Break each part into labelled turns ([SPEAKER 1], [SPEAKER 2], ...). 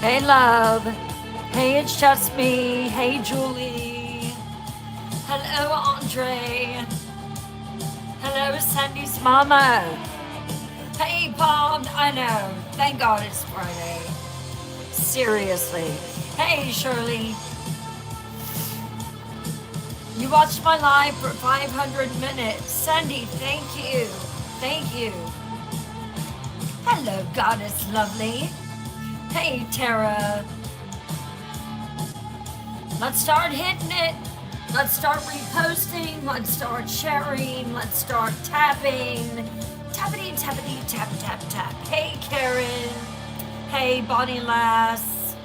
[SPEAKER 1] Hey, love. Hey, it's just me. Hey, Julie. Hello, Andre. Hello, Sandy's mama. Hey, Palm. I know. Thank God it's Friday. Seriously. Hey, Shirley. You watched my live for 500 minutes. Sandy, thank you. Thank you. Hello, Goddess Lovely. Hey, Tara. Let's start hitting it. Let's start reposting. Let's start sharing. Let's start tapping. Tappity, tappity, tap, tap, tap. Hey, Karen. Hey, Bonnie Lass.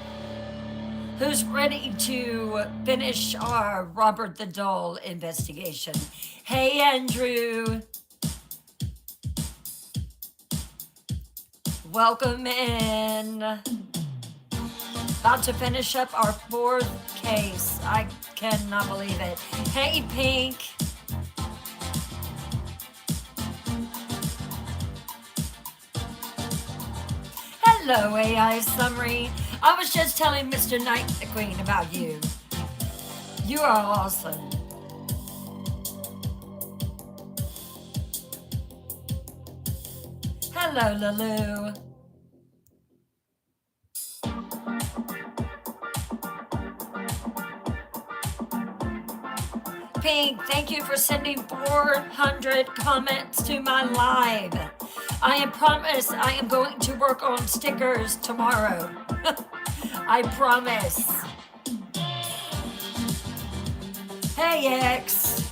[SPEAKER 1] Who's ready to finish our Robert the Doll investigation? Hey, Andrew. Welcome in. About to finish up our fourth case. I cannot believe it. Hey, Pink. Hello, AI Summary. I was just telling Mr. Night the Queen about you. You are awesome. Hello, Lulu. Pink, thank you for sending 400 comments to my live. I promise I am going to work on stickers tomorrow. I promise. Hey, X.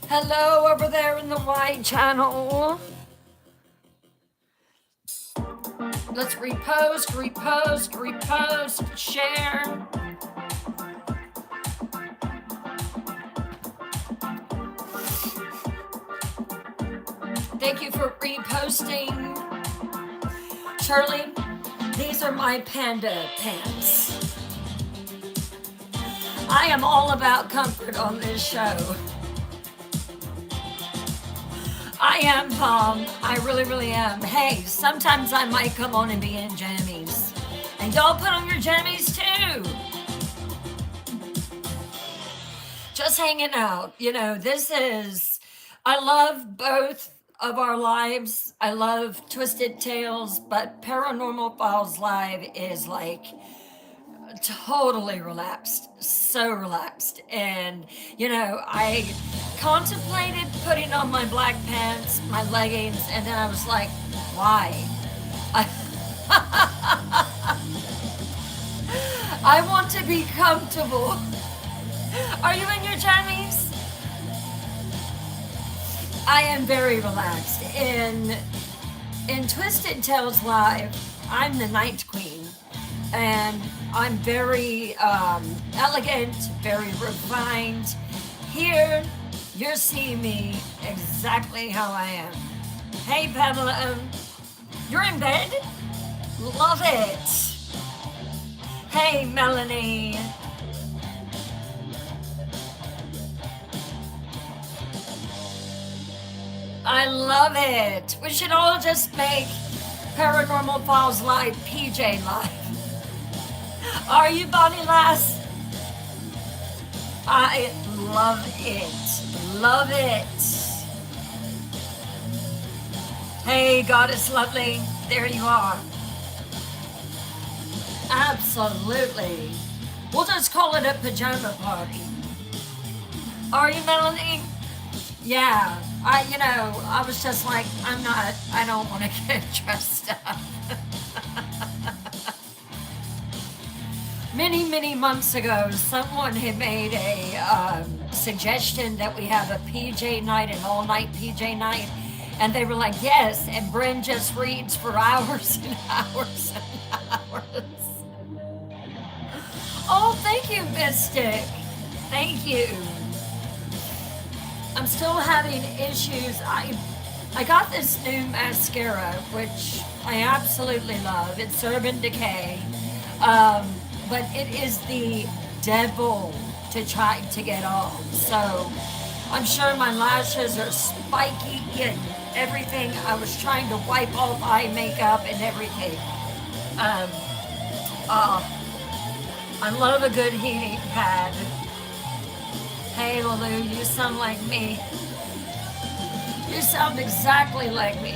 [SPEAKER 1] Hello over there in the white channel. Let's repost, repost, repost, share. Thank you for reposting. Shirley, these are my panda pants. I am all about comfort on this show. I am, Palm. I really, really am. Hey, sometimes I might come on and be in jammies. And y'all put on your jammies too. Just hanging out. You know, I love both of our lives. I love Twisted Tales, but Paranormal Files Live is like totally relaxed, so relaxed. And you know, I contemplated putting on my black pants, my leggings, and then I was like, why? I want to be comfortable. Are you in your jammies? I am very relaxed. In Twisted Tales Live, I'm the Night Queen, and I'm very elegant, very refined. Here, you're seeing me exactly how I am. Hey, Pamela, you're in bed? Love it. Hey, Melanie. I love it. We should all just make Paranormal Files Live PJ Live. Are you, Bonnie Lass? I love it. Love it. Hey, Goddess Lovely. There you are. Absolutely. We'll just call it a pajama party. Are you, Melanie? Yeah. I was just like, I don't want to get dressed up. many months ago, someone had made a suggestion that we have a PJ night, an all night PJ night. And they were like, yes. And Bryn just reads for hours and hours and hours. Oh, thank you, Mystic. Thank you. I'm still having issues. I got this new mascara, which I absolutely love. It's Urban Decay. But it is the devil to try to get off. So I'm sure my lashes are spiky and everything. I was trying to wipe off eye makeup and everything. Um, I love a good heating pad. Hey, Lulu, you sound like me. You sound exactly like me.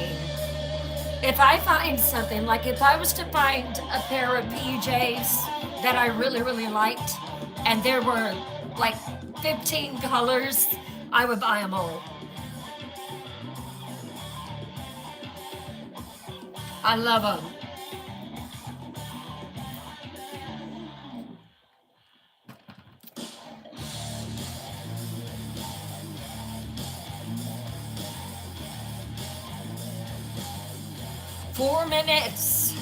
[SPEAKER 1] If I find something, like if I was to find a pair of PJs that I really, really liked, and there were like 15 colors, I would buy them all. I love them. Four minutes.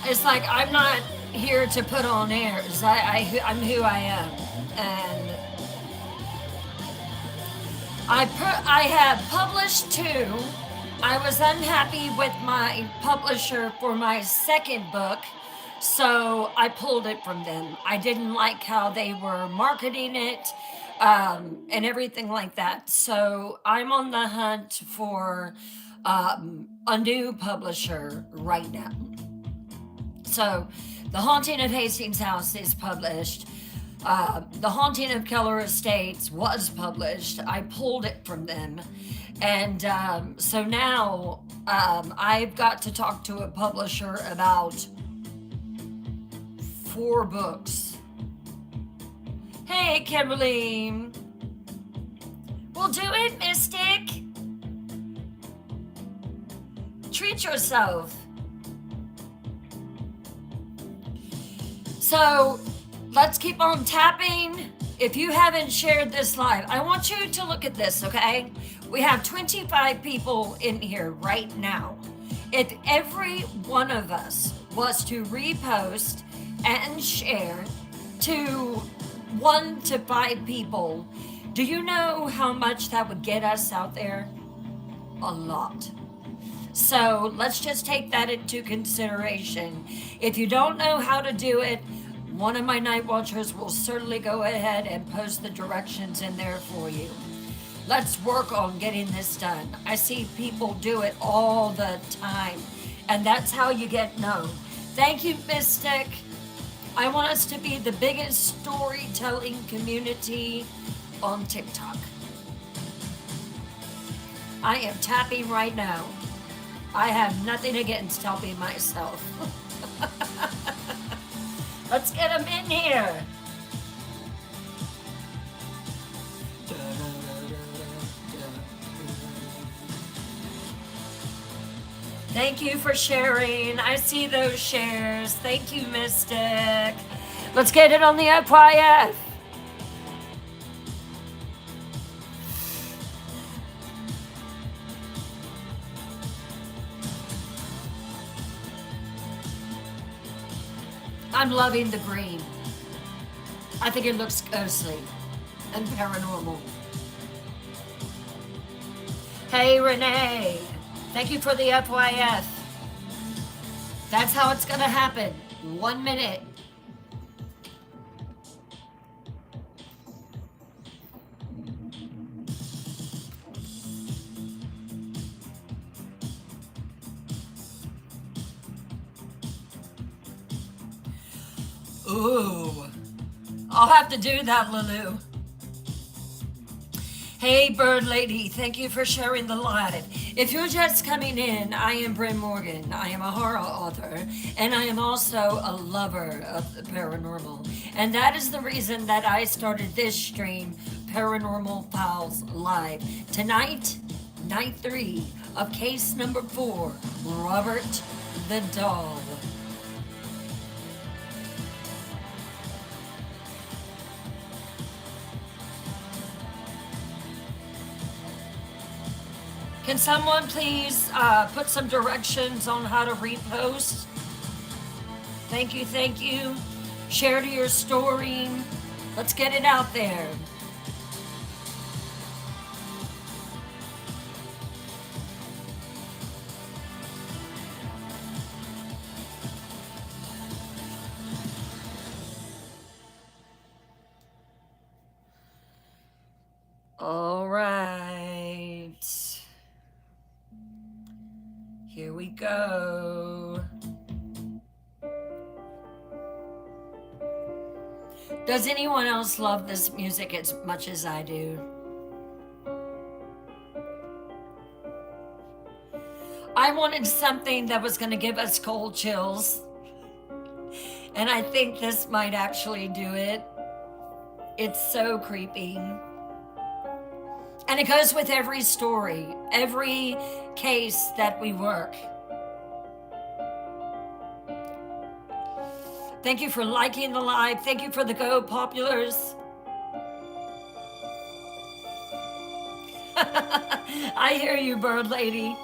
[SPEAKER 1] It's like I'm not here to put on airs. I'm who I am, and I have published two. I was unhappy with my publisher for my second book, so I pulled it from them. I didn't like how they were marketing it, and everything like that. So I'm on the hunt for a new publisher right now. So, The Haunting of Hastings House is published. The Haunting of Keller Estates was published. I pulled it from them. And so now I've got to talk to a publisher about 4 books. Hey, Kimberly. We'll do it, Mystic. Treat yourself. So let's keep on tapping. If you haven't shared this live, I want you to look at this, okay? We have 25 people in here right now. If every one of us was to repost and share to 1 to 5 people, do you know how much that would get us out there? A lot. So let's just take that into consideration. If you don't know how to do it, one of my night watchers will certainly go ahead and post the directions in there for you. Let's work on getting this done. I see people do it all the time, and that's how you get known. Thank you, Mystic. I want us to be the biggest storytelling community on TikTok. I am tapping right now. I have nothing against helping myself. Let's get them in here. Thank you for sharing. I see those shares. Thank you, Mystic. Let's get it on the FYF. I'm loving the green. I think it looks ghostly and paranormal. Hey, Renee. Thank you for the FYF. That's how it's gonna happen. 1 minute. Ooh, I'll have to do that, Lulu. Hey, Bird Lady, thank you for sharing the live. If you're just coming in, I am Bryn Morgan. I am a horror author, and I am also a lover of the paranormal. And that is the reason that I started this stream, Paranormal Files Live. Tonight, night 3 of case number 4, Robert the Doll. Can someone please put some directions on how to repost? Thank you, thank you. Share to your story. Let's get it out there. All right. Here we go. Does anyone else love this music as much as I do? I wanted something that was going to give us cold chills, and I think this might actually do it. It's so creepy. And it goes with every story, every case that we work. Thank you for liking the live. Thank you for the Go Populars. I hear you, bird lady.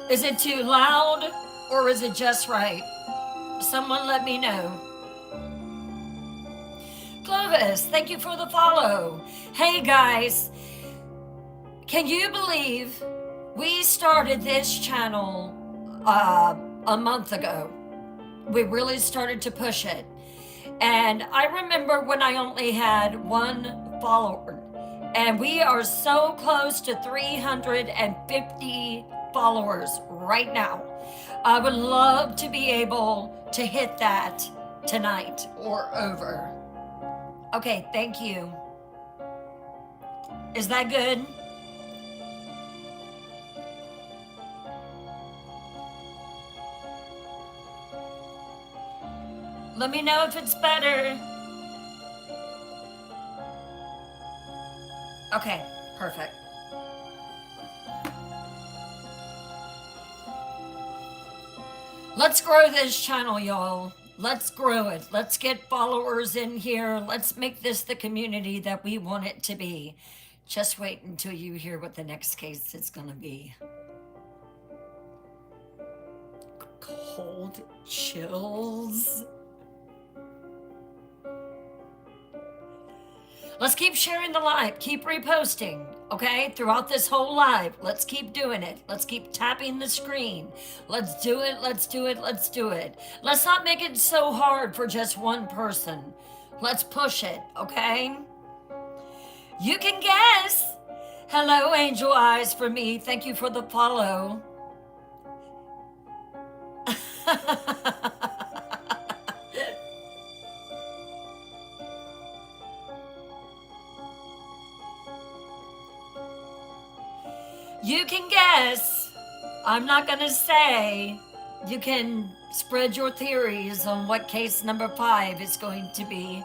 [SPEAKER 1] Is it too loud or is it just right? Someone let me know. Clovis, thank you for the follow. Hey guys, can you believe we started this channel a month ago? We really started to push it. And I remember when I only had 1 follower, and we are so close to 350 followers right now. I would love to be able to hit that tonight or over. Okay, thank you. Is that good? Let me know if it's better. Okay, perfect. Let's grow this channel, y'all. Let's grow it. Let's get followers in here. Let's make this the community that we want it to be. Just wait until you hear what the next case is going to be. Cold chills. Let's keep sharing the live, keep reposting, okay? Throughout this whole live, let's keep doing it. Let's keep tapping the screen. Let's do it, let's do it, let's do it. Let's not make it so hard for just one person. Let's push it, okay? You can guess. Hello, Angel Eyes for me. Thank you for the follow. You can guess. I'm not going to say. You can spread your theories on what case number 5 is going to be.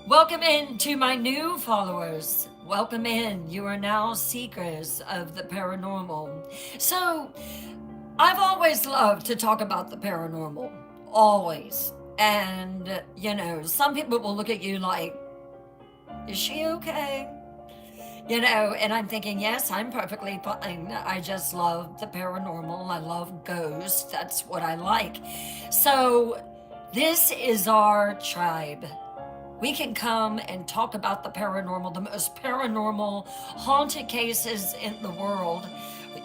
[SPEAKER 1] Welcome in to my new followers. Welcome in. You are now seekers of the paranormal. So, I've always loved to talk about the paranormal. Always. And, you know, some people will look at you like, is she okay? You know, and I'm thinking, yes, I'm perfectly fine. I just love the paranormal. I love ghosts. That's what I like. So this is our tribe. We can come and talk about the paranormal, the most paranormal haunted cases in the world.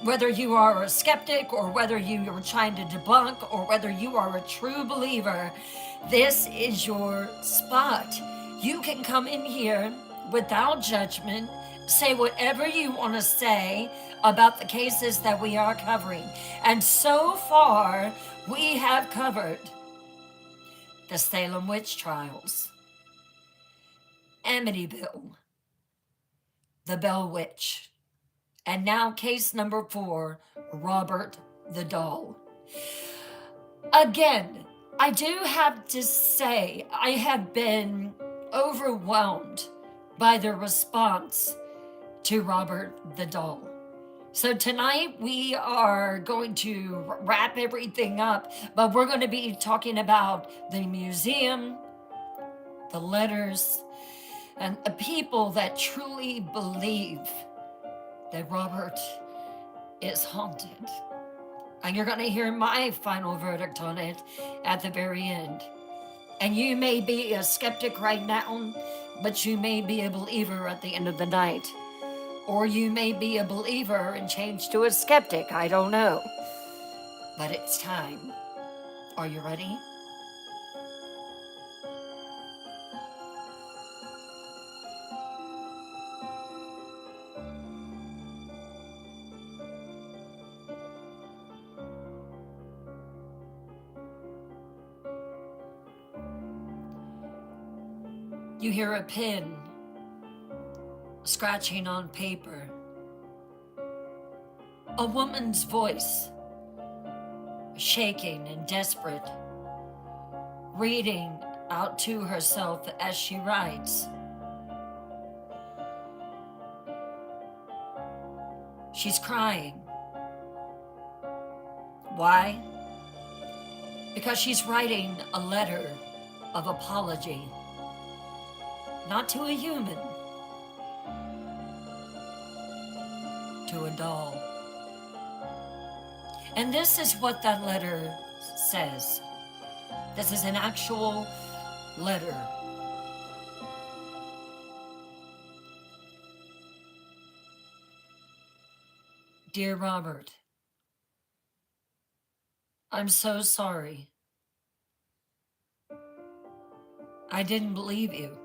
[SPEAKER 1] Whether you are a skeptic or whether you are trying to debunk or whether you are a true believer, this is your spot. You can come in here without judgment, say whatever you want to say about the cases that we are covering. And so far, we have covered the Salem witch trials, Amityville, the Bell Witch. And now, case number 4, Robert the Doll. Again, I do have to say, I have been overwhelmed by the response to Robert the Doll. So tonight we are going to wrap everything up, but we're going to be talking about the museum, the letters, and the people that truly believe that Robert is haunted. And you're going to hear my final verdict on it at the very end. And you may be a skeptic right now, but you may be a believer at the end of the night. Or you may be a believer and change to a skeptic. I don't know. But it's time. Are you ready? You hear a pen scratching on paper. A woman's voice, shaking and desperate, reading out to herself as she writes. She's crying. Why? Because she's writing a letter of apology, not to a human, to a doll. And this is what that letter says. This is an actual letter. Dear Robert, I'm so sorry. I didn't believe you.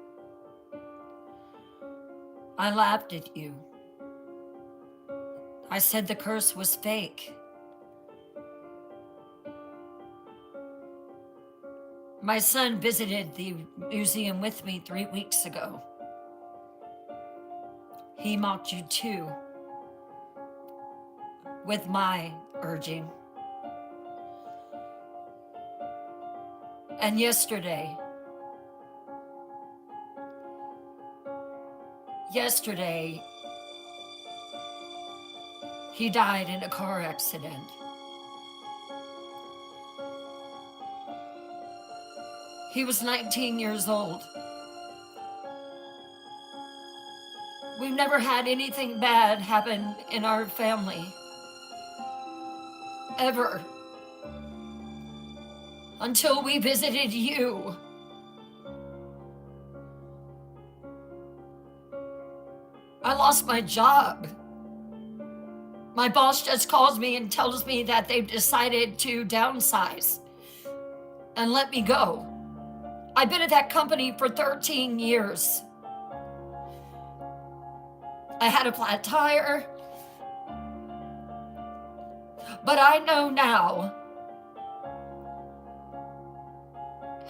[SPEAKER 1] I laughed at you. I said the curse was fake. My son visited the museum with me 3 weeks ago. He mocked you too, with my urging. And yesterday, he died in a car accident. He was 19 years old. We've never had anything bad happen in our family. Ever. Until we visited you. I lost my job. My boss just calls me and tells me that they've decided to downsize and let me go. I've been at that company for 13 years. I had a flat tire. But I know now,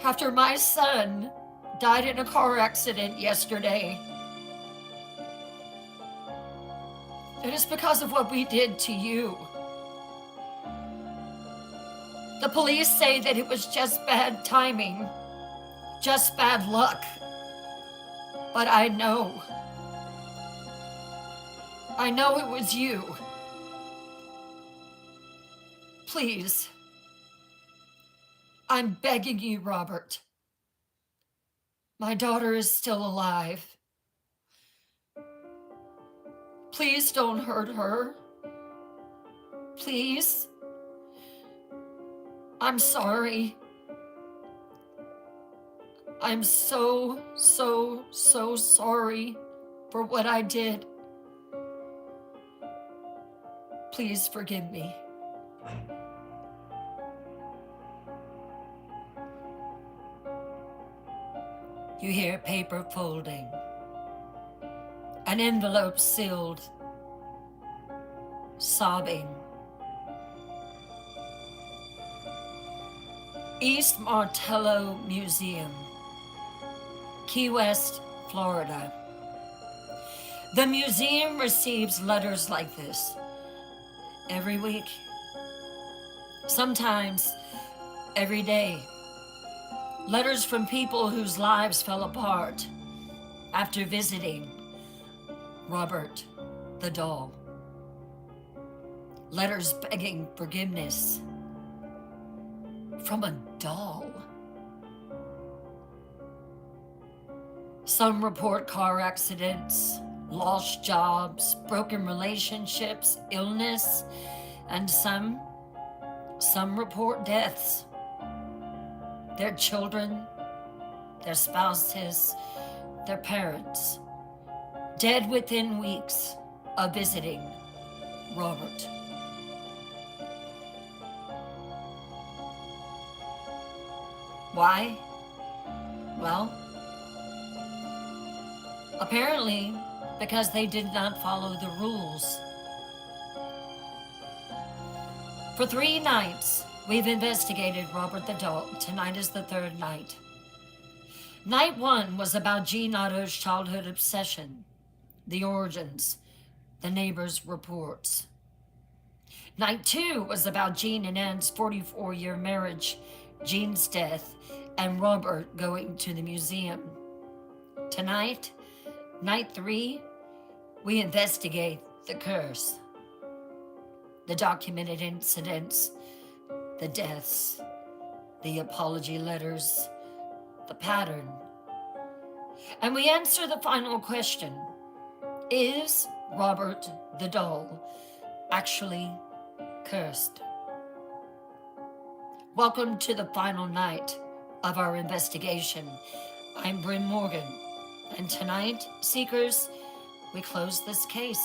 [SPEAKER 1] after my son died in a car accident yesterday, it is because of what we did to you. The police say that it was just bad timing, just bad luck. But I know it was you. Please, I'm begging you, Robert. My daughter is still alive. Please don't hurt her. Please. I'm sorry. I'm so sorry for what I did. Please forgive me. You hear paper folding, an envelope sealed, sobbing. East Martello Museum, Key West, Florida. The museum receives letters like this every week, sometimes every day. Letters from people whose lives fell apart after visiting Robert the doll. Letters begging forgiveness from a doll. Some report car accidents, lost jobs, broken relationships, illness, and some report deaths. Their children, their spouses, their parents, dead within weeks of visiting Robert. Why? Well, apparently because they did not follow the rules. For 3 nights, we've investigated Robert the doll. Tonight is the 3rd night. Night 1 was about Jean Otto's childhood obsession, the origins, the neighbors' reports. Night 2 was about Jean and Anne's 44-year marriage, Jean's death, and Robert going to the museum. Tonight, night 3, we investigate the curse, the documented incidents, the deaths, the apology letters, the pattern. And we answer the final question: is Robert the doll actually cursed? Welcome to the final night of our investigation. I'm Bryn Morgan, and tonight, Seekers, we close this case.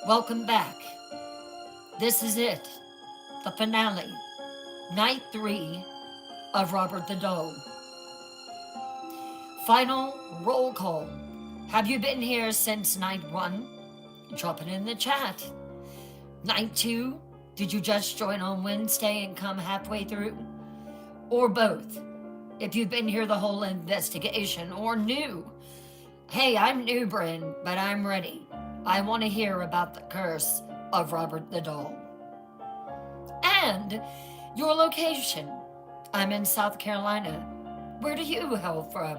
[SPEAKER 1] Welcome back. This is it, the finale, night 3 of Robert the doll. Final roll call. Have you been here since night 1? Drop it in the chat. Night 2, did you just join on Wednesday and come halfway through? Or both? If you've been here the whole investigation, or new. Hey, I'm new, Bryn, but I'm ready. I want to hear about the curse of Robert the doll. And your location. I'm in South Carolina. Where do you hail from?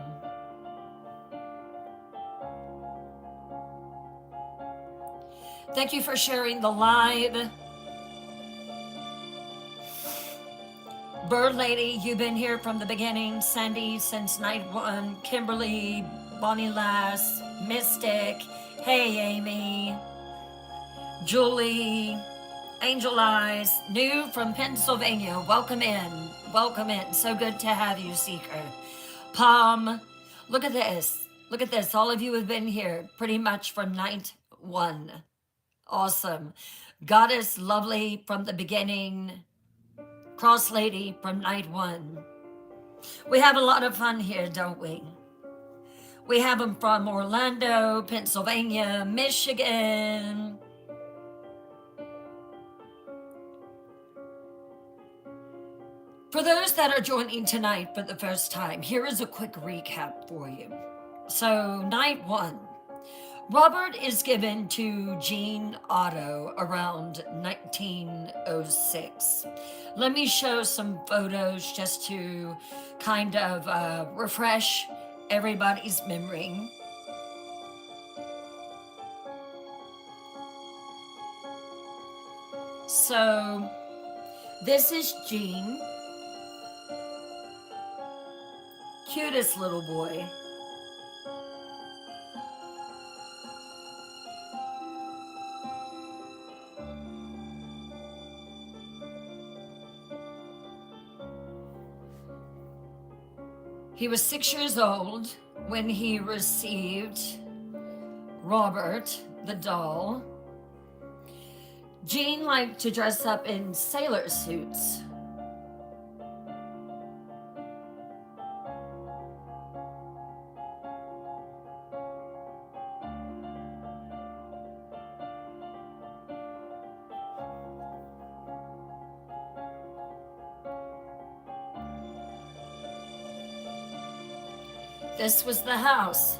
[SPEAKER 1] Thank you for sharing the live. Bird Lady, you've been here from the beginning. Sandy, since night 1. Kimberly, Bonnie Lass, Mystic. Hey, Amy. Julie, Angel Eyes, new from Pennsylvania. Welcome in. Welcome in. So good to have you, Seeker. Palm, look at this. Look at this. All of you have been here pretty much from night 1. Awesome. Goddess, lovely from the beginning. Cross Lady from night 1. We have a lot of fun here, don't we? We have them from Orlando, Pennsylvania, Michigan. For those that are joining tonight for the first time, here is a quick recap for you. So, night 1. Robert is given to Jean Otto around 1906. Let me show some photos just to kind of refresh everybody's memory. So, this is Jean. Cutest little boy. He was 6 years old when he received Robert the doll. Jean liked to dress up in sailor suits. This was the house.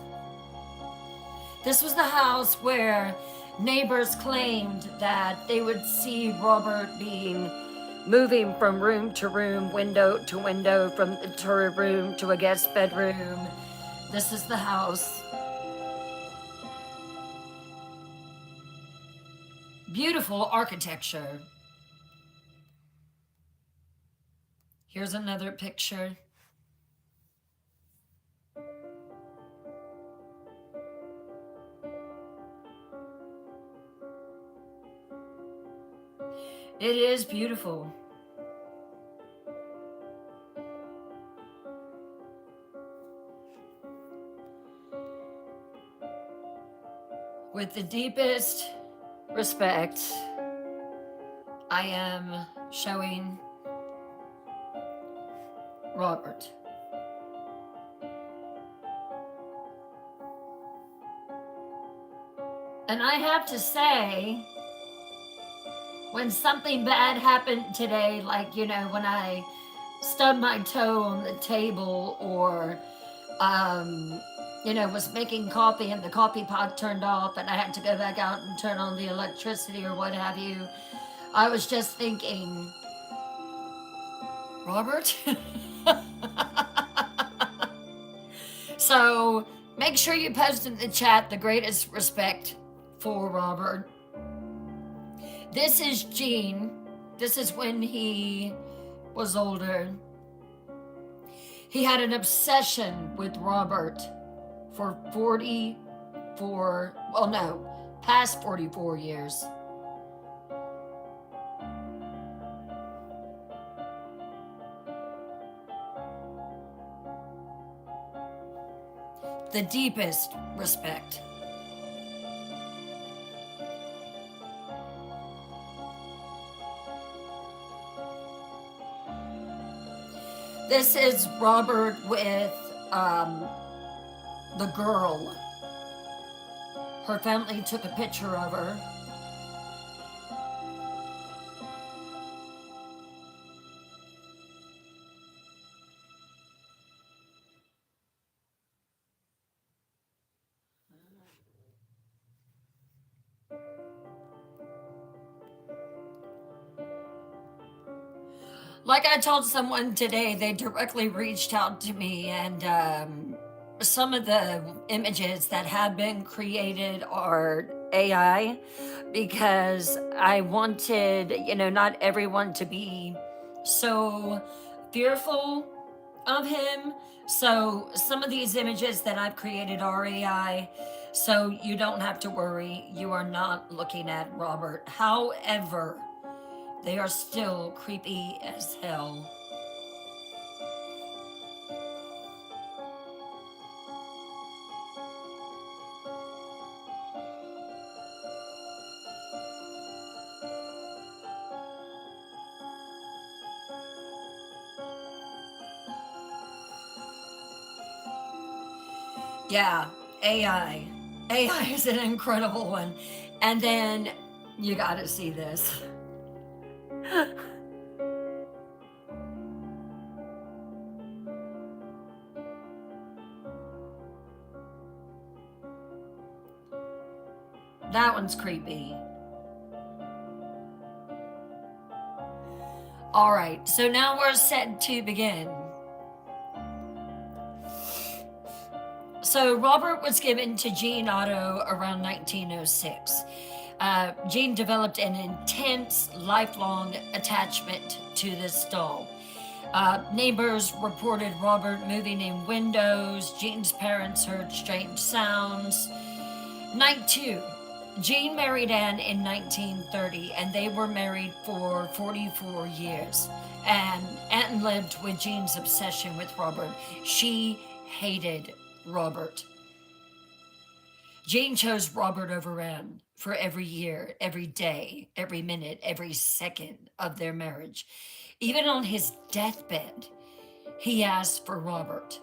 [SPEAKER 1] This was the house where neighbors claimed that they would see Robert being moving from room to room, window to window, from the tour room to a guest bedroom. This is the house. Beautiful architecture. Here's another picture. It is beautiful. With the deepest respect, I am showing Robert. And I have to say, when something bad happened today, like, when I stubbed my toe on the table, or, was making coffee and the coffee pot turned off and I had to go back out and turn on the electricity or what have you, I was just thinking, Robert? So make sure you post in the chat the greatest respect for Robert. This is Gene. This is when he was older. He had an obsession with Robert for past 44 years. The deepest respect. This is Robert with the girl. Her family took a picture of her. Like I told someone today, they directly reached out to me, and some of the images that have been created are AI, because I wanted, not everyone to be so fearful of him. So some of these images that I've created are AI, so you don't have to worry. You are not looking at Robert. However, they are still creepy as hell. Yeah, AI. AI is an incredible one. And then you gotta see this. That one's creepy. All right, so now we're set to begin. So Robert was given to Gene Otto around 1906. Gene developed an intense, lifelong attachment to this doll. Neighbors reported Robert moving in windows. Gene's parents heard strange sounds. Night 2. Gene married Anne in 1930, and they were married for 44 years. And Anne lived with Gene's obsession with Robert. She hated Robert. Gene chose Robert over Anne for every year, every day, every minute, every second of their marriage. Even on his deathbed, he asked for Robert.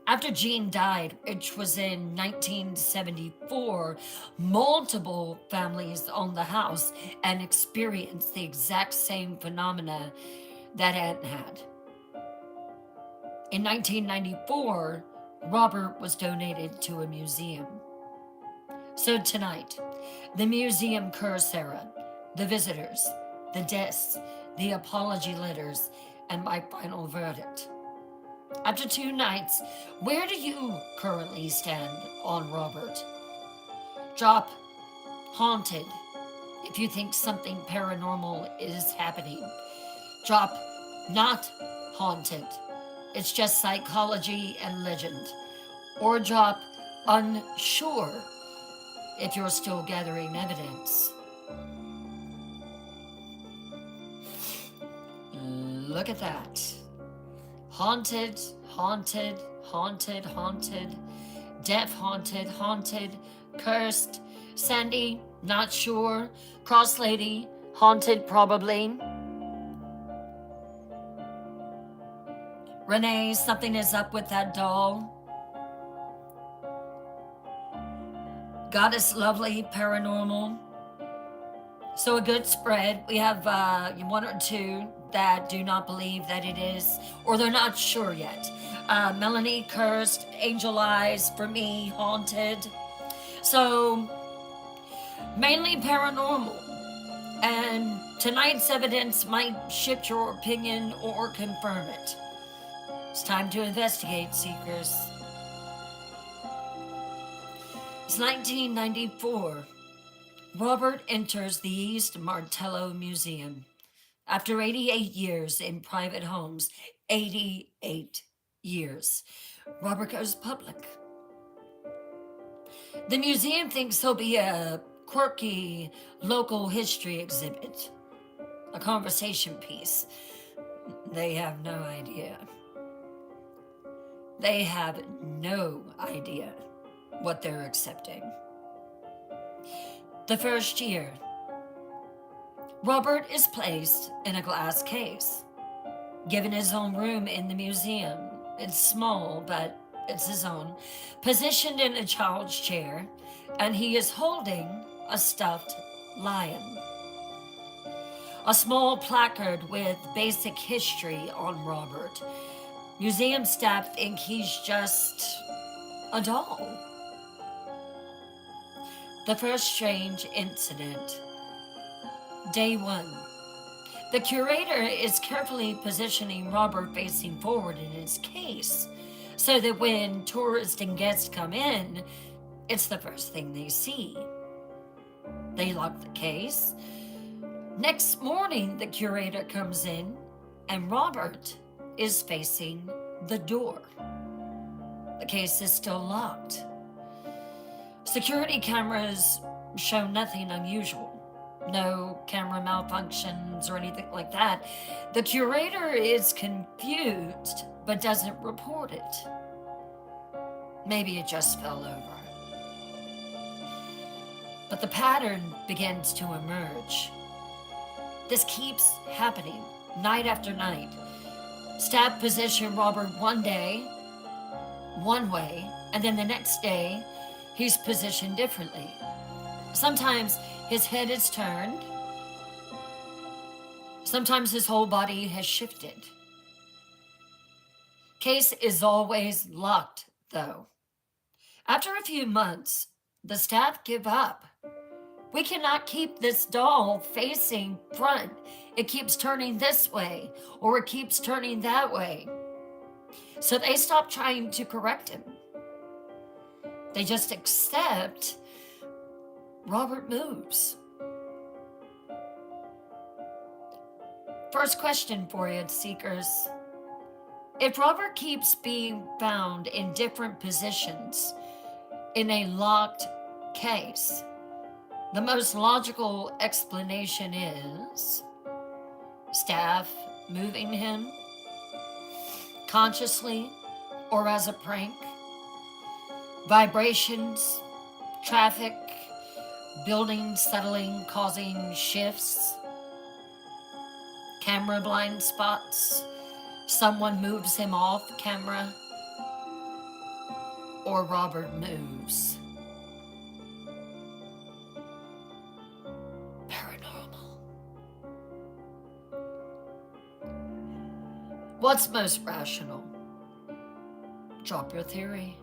[SPEAKER 1] After Gene died, which was in 1974, multiple families owned the house and experienced the exact same phenomena that Anne had. In 1994, Robert was donated to a museum. So tonight, the museum cursera, the visitors, the deaths, the apology letters, and my final verdict. After 2 nights, where do you currently stand on Robert? Drop haunted if you think something paranormal is happening. Drop not haunted. It's just psychology and legend. Or drop unsure if you're still gathering evidence. Look at that. Haunted, haunted, haunted, haunted, deaf haunted, haunted, cursed, Sandy, not sure, cross lady, haunted probably. Renee, something is up with that doll. Goddess Lovely, paranormal. So a good spread. We have 1 or 2 that do not believe that it is, or they're not sure yet. Melanie, cursed, angel eyes, for me, haunted. So mainly paranormal. And tonight's evidence might shift your opinion or confirm it. It's time to investigate, seekers. It's 1994. Robert enters the East Martello Museum. After 88 years in private homes, 88 years, Robert goes public. The museum thinks he'll be a quirky local history exhibit, a conversation piece. They have no idea. They have no idea what they're accepting. The first year, Robert is placed in a glass case, given his own room in the museum. It's small, but it's his own, positioned in a child's chair, and he is holding a stuffed lion. A small placard with basic history on Robert. Museum staff think he's just a doll. The first strange incident. Day 1. The curator is carefully positioning Robert facing forward in his case so that when tourists and guests come in, it's the first thing they see. They lock the case. Next morning, the curator comes in and Robert is facing the door. The case is still locked. Security cameras show nothing unusual. No camera malfunctions or anything like that. The curator is confused, but doesn't report it. Maybe it just fell over. But the pattern begins to emerge. This keeps happening night after night. Staff position Robert one day, one way, and then the next day, he's positioned differently. Sometimes his head is turned. Sometimes his whole body has shifted. Case is always locked, though. After a few months, the staff give up. We cannot keep this doll facing front. It keeps turning this way, or it keeps turning that way. So they stop trying to correct him. They just accept Robert moves. First question for you, seekers. If Robert keeps being found in different positions in a locked case, the most logical explanation is staff moving him consciously or as a prank, vibrations, traffic, buildings settling, causing shifts, camera blind spots, someone moves him off camera, or Robert moves. Paranormal. What's most rational? Drop your theory.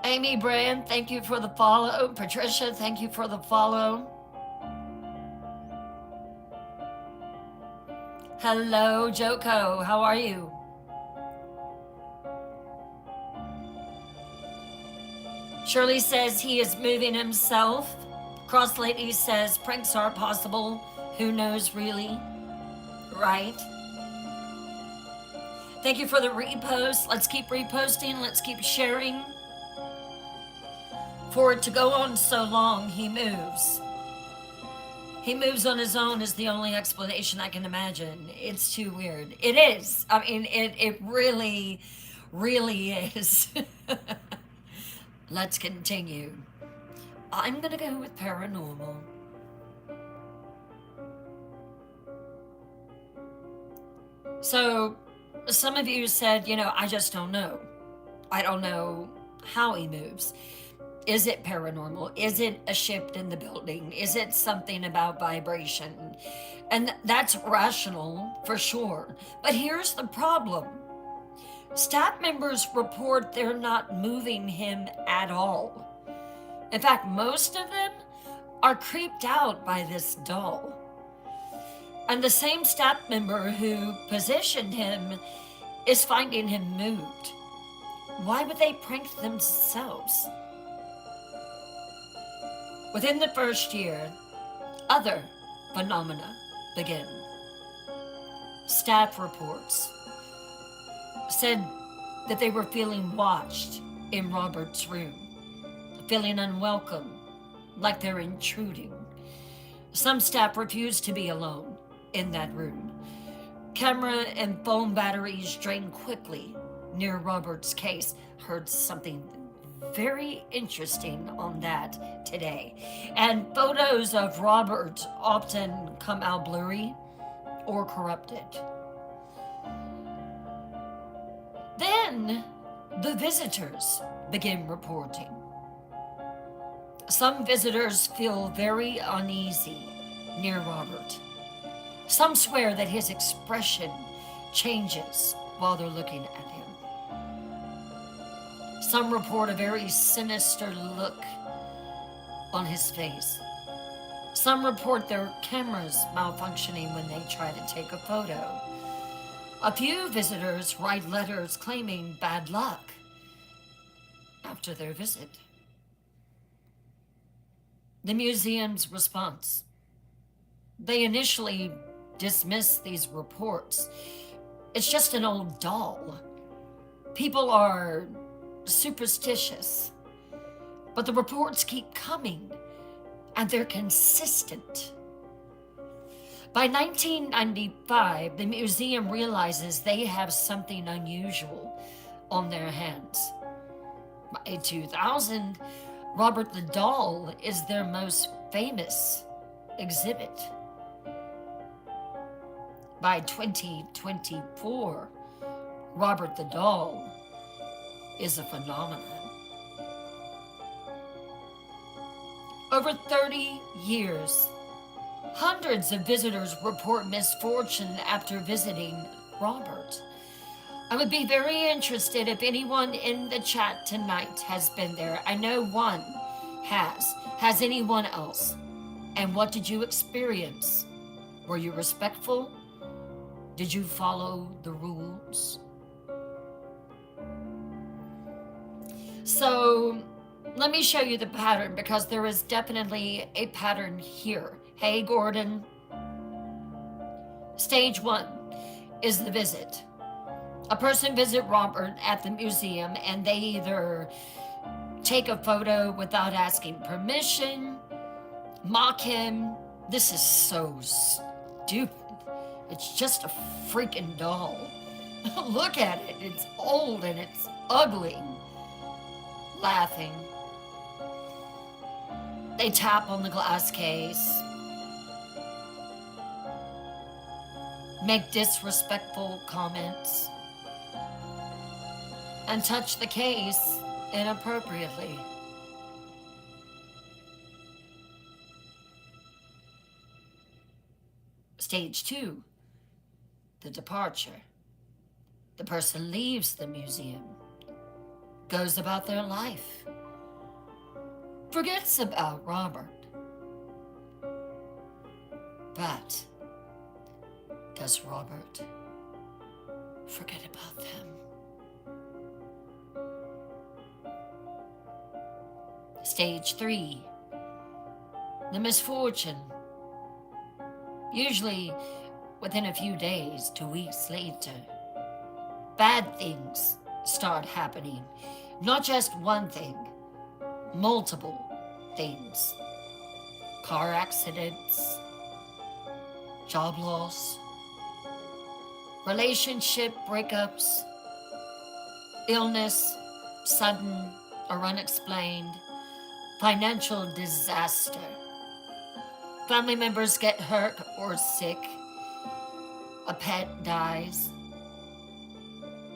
[SPEAKER 1] Amy Brand, thank you for the follow. Patricia, thank you for the follow. Hello, Joko. How are you? Shirley says he is moving himself. Cross Lady says pranks are possible. Who knows really? Right? Thank you for the repost. Let's keep reposting. Let's keep sharing. For it to go on so long, he moves. He moves on his own is the only explanation I can imagine. It's too weird. It is. I mean, it really, really is. Let's continue. I'm gonna go with paranormal. So, some of you said, I just don't know. I don't know how he moves. Is it paranormal? Is it a shift in the building? Is it something about vibration? And that's rational for sure. But here's the problem. Staff members report they're not moving him at all. In fact, most of them are creeped out by this doll. And the same staff member who positioned him is finding him moved. Why would they prank themselves? Within the first year, other phenomena begin. Staff reports said that they were feeling watched in Robert's room, feeling unwelcome, like they're intruding. Some staff refused to be alone in that room. Camera and phone batteries drained quickly near Robert's case. Heard something very interesting on that today. And photos of Robert often come out blurry or corrupted. Then the visitors begin reporting. Some visitors feel very uneasy near Robert. Some swear that his expression changes while they're looking at him. Some report a very sinister look on his face. Some report their cameras malfunctioning when they try to take a photo. A few visitors write letters claiming bad luck after their visit. The museum's response. They initially dismissed these reports. It's just an old doll. People are superstitious, but the reports keep coming and they're consistent. By 1995, the museum realizes they have something unusual on their hands. By 2000, Robert the Doll is their most famous exhibit. By 2024, Robert the Doll is a phenomenon. Over 30 years, hundreds of visitors report misfortune after visiting Robert. I would be very interested if anyone in the chat tonight has been there. I know one has. Has anyone else? And what did you experience? Were you respectful? Did you follow the rules? So let me show you the pattern because there is definitely a pattern here. Hey, Gordon. Stage 1 is the visit. A person visit Robert at the museum and they either take a photo without asking permission, mock him. This is so stupid. It's just a freaking doll. Look at it. It's old and it's ugly. Laughing. They tap on the glass case. Make disrespectful comments. And touch the case inappropriately. Stage 2, the departure. The person leaves the museum, goes about their life, forgets about Robert. But does Robert forget about them? Stage 3, the misfortune. Usually within a few days to weeks later, bad things start happening. Not just one thing, multiple things. Car accidents, job loss, relationship breakups, illness, sudden or unexplained, financial disaster. Family members get hurt or sick. A pet dies.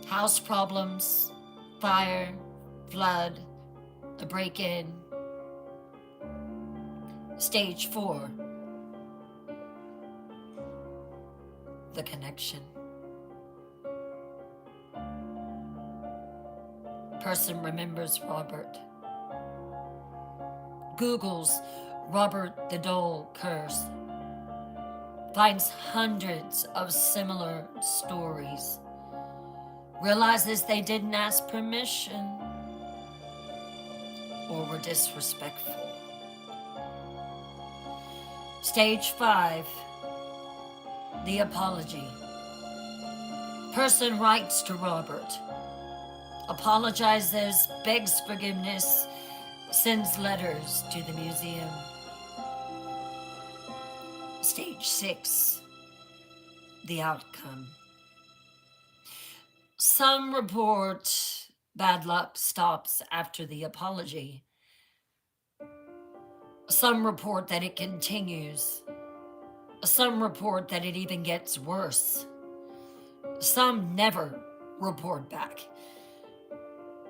[SPEAKER 1] House problems, fire, flood, a break-in. Stage 4, the connection. Person remembers Robert. Googles Robert the Doll curse. Finds hundreds of similar stories. Realizes they didn't ask permission or were disrespectful. Stage 5, the apology. Person writes to Robert, apologizes, begs forgiveness, sends letters to the museum. Stage 6, the outcome. Some report bad luck stops after the apology. Some report that it continues. Some report that it even gets worse. Some never report back.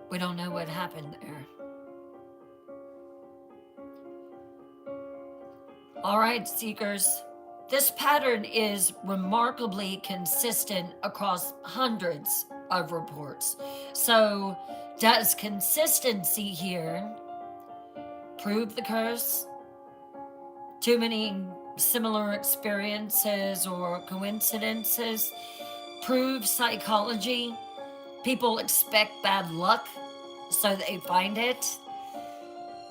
[SPEAKER 1] We don't know what happened there. All right, seekers. This pattern is remarkably consistent across hundreds of reports. So, does consistency here prove the curse? Too many similar experiences or coincidences prove psychology? People expect bad luck, so they find it?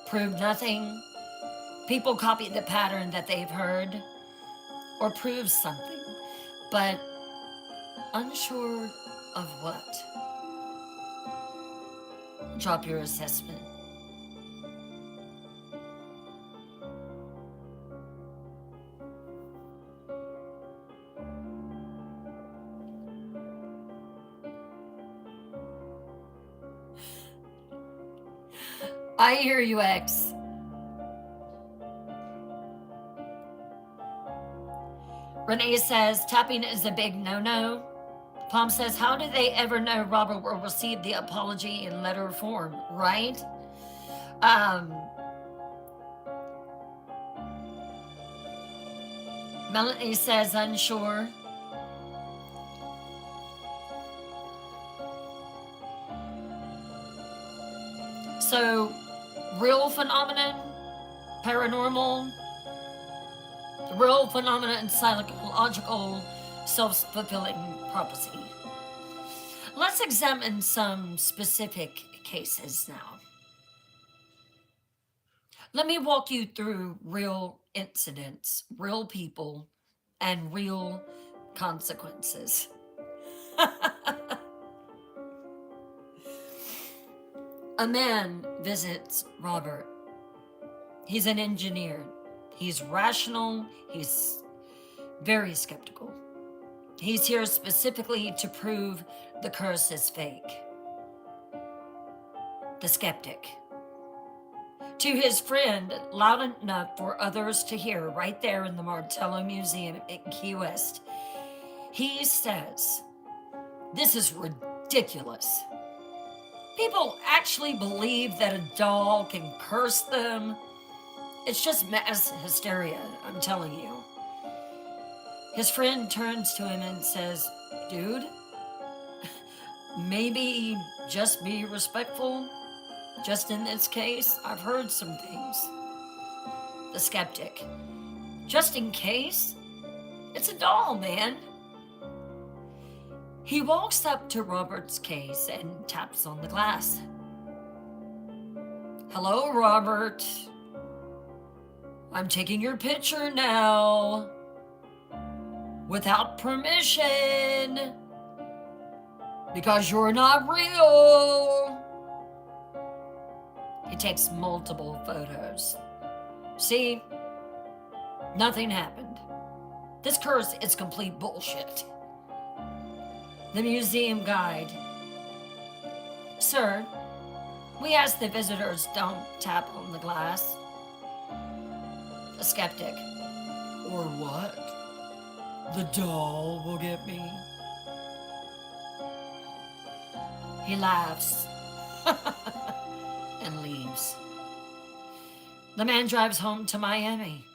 [SPEAKER 1] Prove nothing? People copy the pattern that they've heard or prove something, but unsure of what? Drop your assessment. I hear you, X. Renee says, tapping is a big no-no. Palm says, how do they ever know Robert will receive the apology in letter form, right? Melanie says, unsure. So, real phenomenon, paranormal, real phenomenon, and psychological self-fulfilling prophecy. Let's examine some specific cases now. Let me walk you through real incidents, real people, and real consequences. A man visits Robert. He's an engineer. He's rational. He's very skeptical. He's here specifically to prove the curse is fake. The skeptic. To his friend, loud enough for others to hear right there in the Martello Museum in Key West, he says, this is ridiculous. People actually believe that a doll can curse them. It's just mass hysteria, I'm telling you. His friend turns to him and says, "Dude, maybe just be respectful. Just in this case, I've heard some things." The skeptic, "Just in case? It's a doll, man." He walks up to Robert's case and taps on the glass. "Hello, Robert. I'm taking your picture now. Without permission. Because you're not real." He takes multiple photos. "See? Nothing happened. This curse is complete bullshit." The museum guide, "Sir, we ask the visitors don't tap on the glass." The skeptic, "Or what? The doll will get me?" He laughs and leaves. The man drives home to Miami.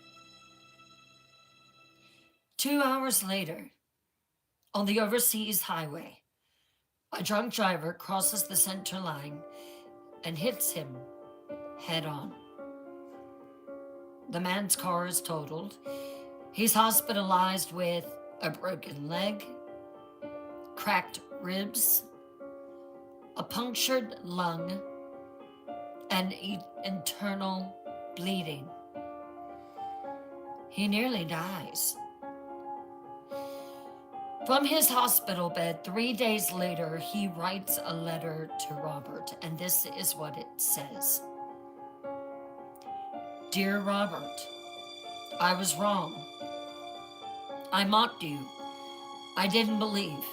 [SPEAKER 1] 2 hours later, on the overseas highway, a drunk driver crosses the center line and hits him head on. The man's car is totaled. He's hospitalized with a broken leg, cracked ribs, a punctured lung, and internal bleeding. He nearly dies. From his hospital bed 3 days later, he writes a letter to Robert, and this is what it says. "Dear Robert, I was wrong. I mocked you. I didn't believe.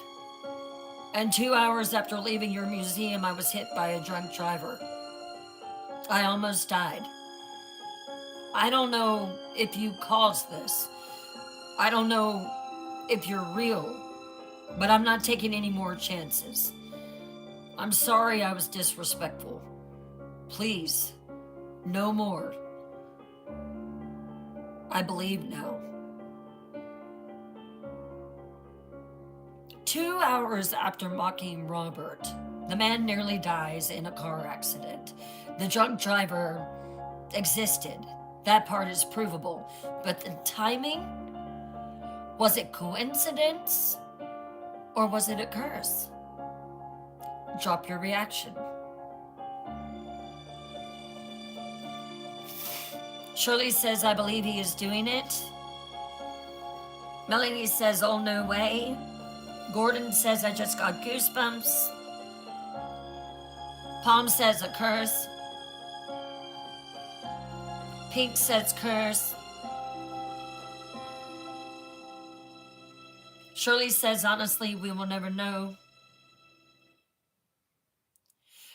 [SPEAKER 1] And 2 hours after leaving your museum, I was hit by a drunk driver. I almost died. I don't know if you caused this. I don't know if you're real, but I'm not taking any more chances. I'm sorry I was disrespectful. Please, no more. I believe now." 2 hours after mocking Robert, the man nearly dies in a car accident. The drunk driver existed. That part is provable. But the timing? Was it coincidence? Or was it a curse? Drop your reaction. Shirley says, "I believe he is doing it." Melanie says, "Oh, no way." Gordon says, "I just got goosebumps." Palm says, "A curse." Pink says, "Curse." Shirley says, "Honestly, we will never know."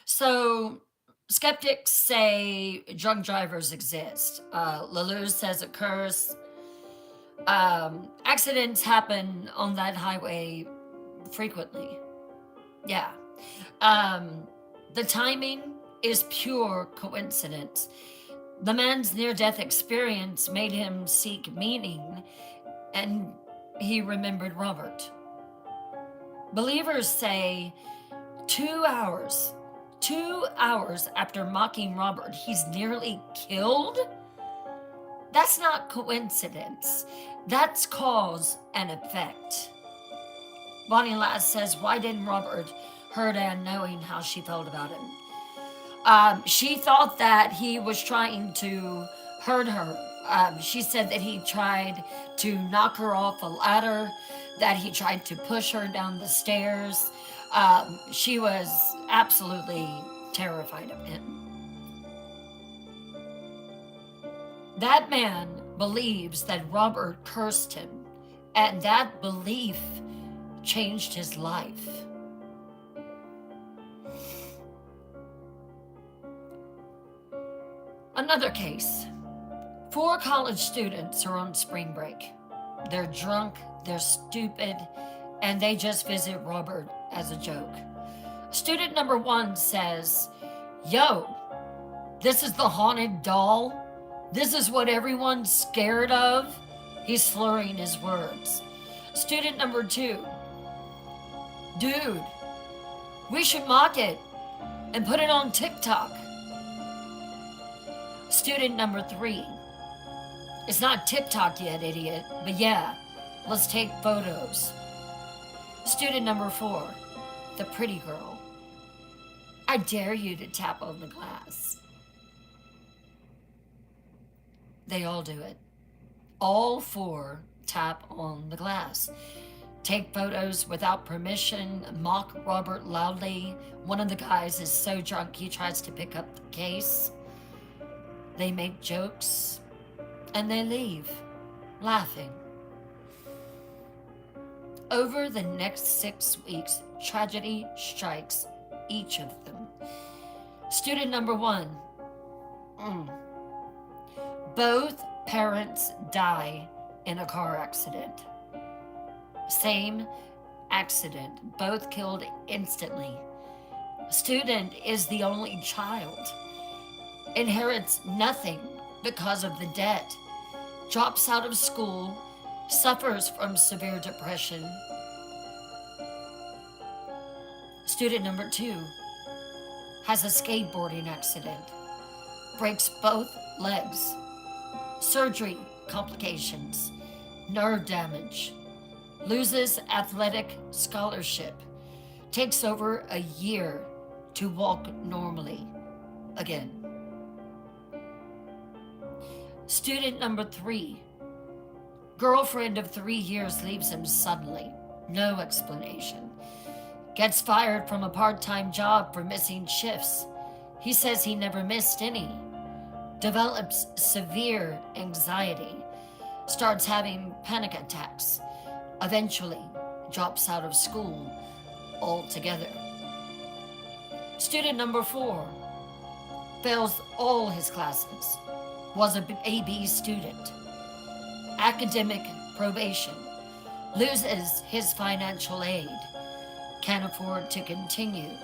[SPEAKER 1] So, skeptics say drunk drivers exist. Lalou says a curse. Accidents happen on that highway frequently. Yeah. The timing is pure coincidence. The man's near-death experience made him seek meaning, and he remembered Robert. Believers say 2 hours after mocking Robert, he's nearly killed? That's not coincidence. That's cause and effect. Bonnie Lass says, "Why didn't Robert hurt Anne knowing how she felt about him?" She thought that he was trying to hurt her. She said that he tried to knock her off a ladder, that he tried to push her down the stairs. She was absolutely terrified of him. That man believes that Robert cursed him, and that belief changed his life. Another case. 4 college students are on spring break. They're drunk, they're stupid, and they just visit Robert as a joke. Student number 1 says, "Yo, this is the haunted doll? This is what everyone's scared of?" He's slurring his words. Student number 2, dude, we should mock it and put it on TikTok. Student number 3, it's not TikTok yet, idiot, but yeah, let's take photos. Student number 4, the pretty girl, I dare you to tap on the glass. They all do it. All 4 tap on the glass. Take photos without permission, mock Robert loudly. One of the guys is so drunk he tries to pick up the case. They make jokes and they leave, laughing. Over the next 6 weeks, tragedy strikes each of them. Student number 1, both parents die in a car accident. Same accident, both killed instantly. Student is the only child, inherits nothing because of the debt, drops out of school, suffers from severe depression. Student number 2 has a skateboarding accident, breaks both legs, surgery complications, nerve damage, loses athletic scholarship, takes over a year to walk normally again. Student number 3, girlfriend of 3 years leaves him suddenly, no explanation. Gets fired from a part-time job for missing shifts. He says he never missed any. Develops severe anxiety, starts having panic attacks, eventually drops out of school altogether. Student number 4 fails all his classes, was an AB student, academic probation, loses his financial aid, can't afford to continue.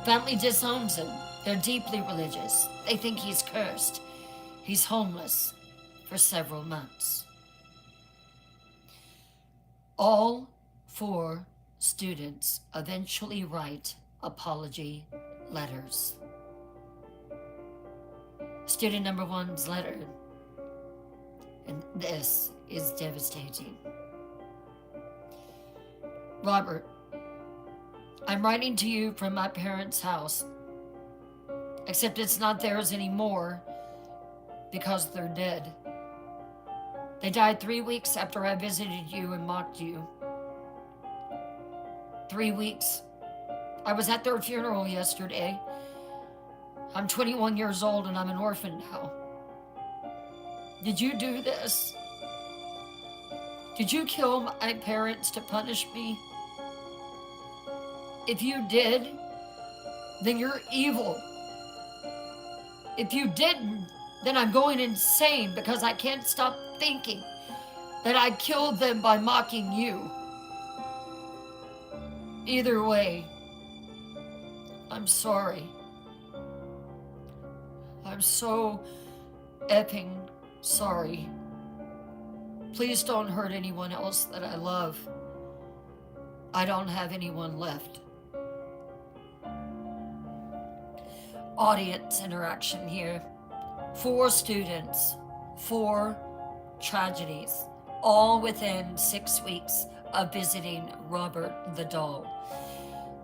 [SPEAKER 1] Family disowns him. They're deeply religious. They think he's cursed. He's homeless for several months. All 4 students eventually write apology letters. Student number 1's letter, and this is devastating. Robert, I'm writing to you from my parents' house, except it's not theirs anymore because they're dead. They died 3 weeks after I visited you and mocked you. 3 weeks. I was at their funeral yesterday. I'm 21 years old and I'm an orphan now. Did you do this? Did you kill my parents to punish me? If you did, then you're evil. If you didn't, then I'm going insane because I can't stop thinking that I killed them by mocking you. Either way, I'm sorry. I'm so effing sorry. Please don't hurt anyone else that I love. I don't have anyone left. Audience interaction here. 4 students, 4 tragedies, all within 6 weeks of visiting Robert the doll.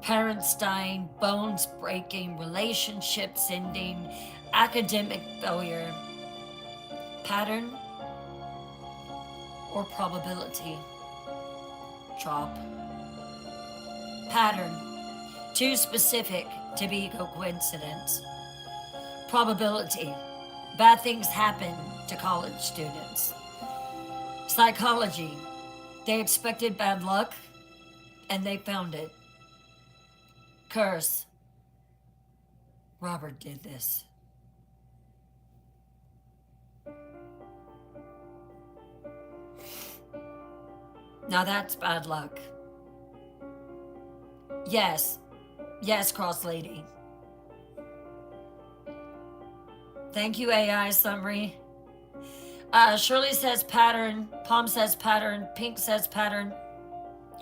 [SPEAKER 1] Parents dying, bones breaking, relationships ending, academic failure. Pattern or probability? Drop. Pattern, too specific to be a coincidence. Probability, bad things happen to college students. Psychology, they expected bad luck and they found it. Curse, Robert did this. Now that's bad luck. Yes, Cross Lady. Thank you, AI summary. Shirley says pattern, Palm says pattern, Pink says pattern.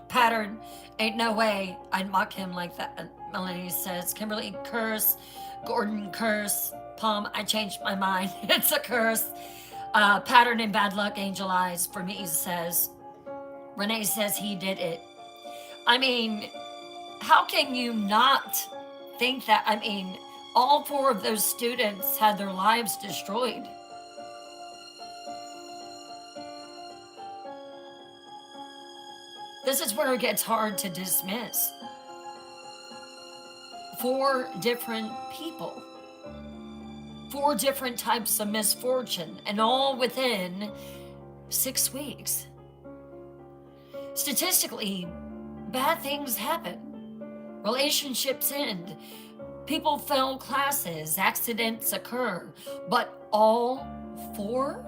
[SPEAKER 1] Pattern, ain't no way I'd mock him like that, Melanie says. Kimberly, curse. Gordon, curse. Palm, I changed my mind. It's a curse. Pattern and bad luck, angel eyes, for me, says. Renee says he did it. I mean, how can you not think that? I mean, all four of those students had their lives destroyed. This is where it gets hard to dismiss. Four different people, four different types of misfortune, and all within 6 weeks. Statistically, bad things happen. Relationships end. People fail classes. Accidents occur. But all four?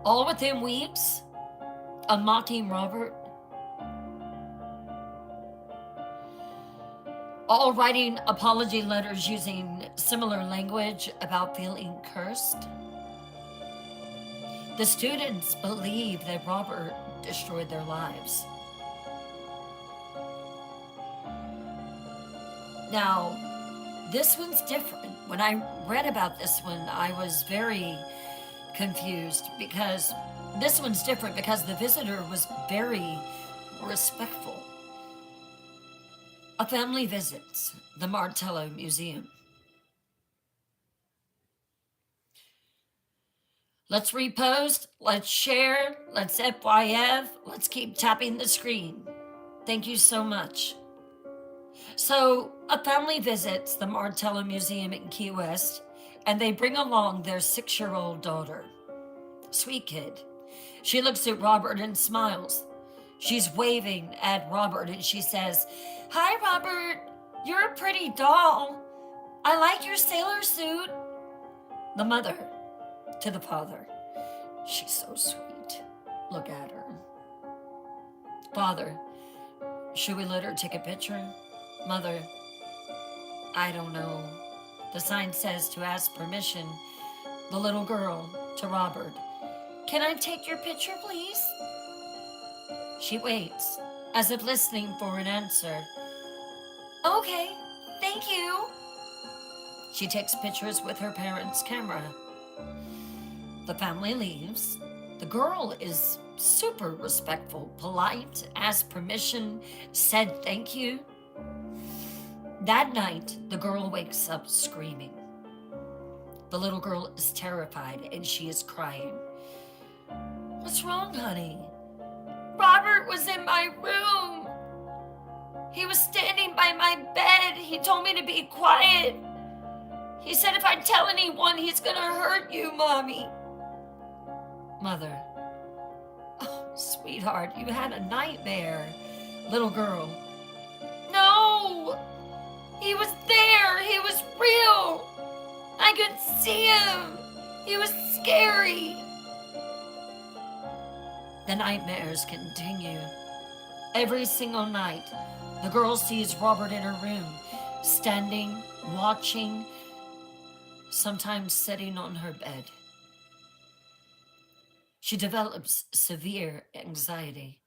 [SPEAKER 1] All within weeks of mocking Robert? All writing apology letters using similar language about feeling cursed? The students believe that Robert destroyed their lives. Now, this one's different. When I read about this one, I was very confused because this one's different because the visitor was very respectful. A family visits the Martello Museum. Let's repost, let's share, let's FYF, let's keep tapping the screen. Thank you so much. So, a family visits the Martello Museum in Key West, and they bring along their 6-year-old daughter. Sweet kid. She looks at Robert and smiles. She's waving at Robert and she says, "Hi, Robert. You're a pretty doll. I like your sailor suit." The mother to the father. "She's so sweet. Look at her." Father, "Should we let her take a picture?" Mother, "I don't know." The sign says to ask permission. The little girl to Robert, "Can I take your picture, please?" She waits, as if listening for an answer. "Okay, thank you." She takes pictures with her parents' camera. The family leaves. The girl is super respectful, polite, asked permission, said thank you. That night, the girl wakes up screaming. The little girl is terrified and she is crying. "What's wrong, honey?" "Robert was in my room. He was standing by my bed. He told me to be quiet. He said if I tell anyone, he's gonna hurt you, Mommy." Mother, "Oh, sweetheart, you had a nightmare." Little girl, "No, he was there. He was real. I could see him. He was scary." The nightmares continue. Every single night, the girl sees Robert in her room, standing, watching, sometimes sitting on her bed. She develops severe anxiety,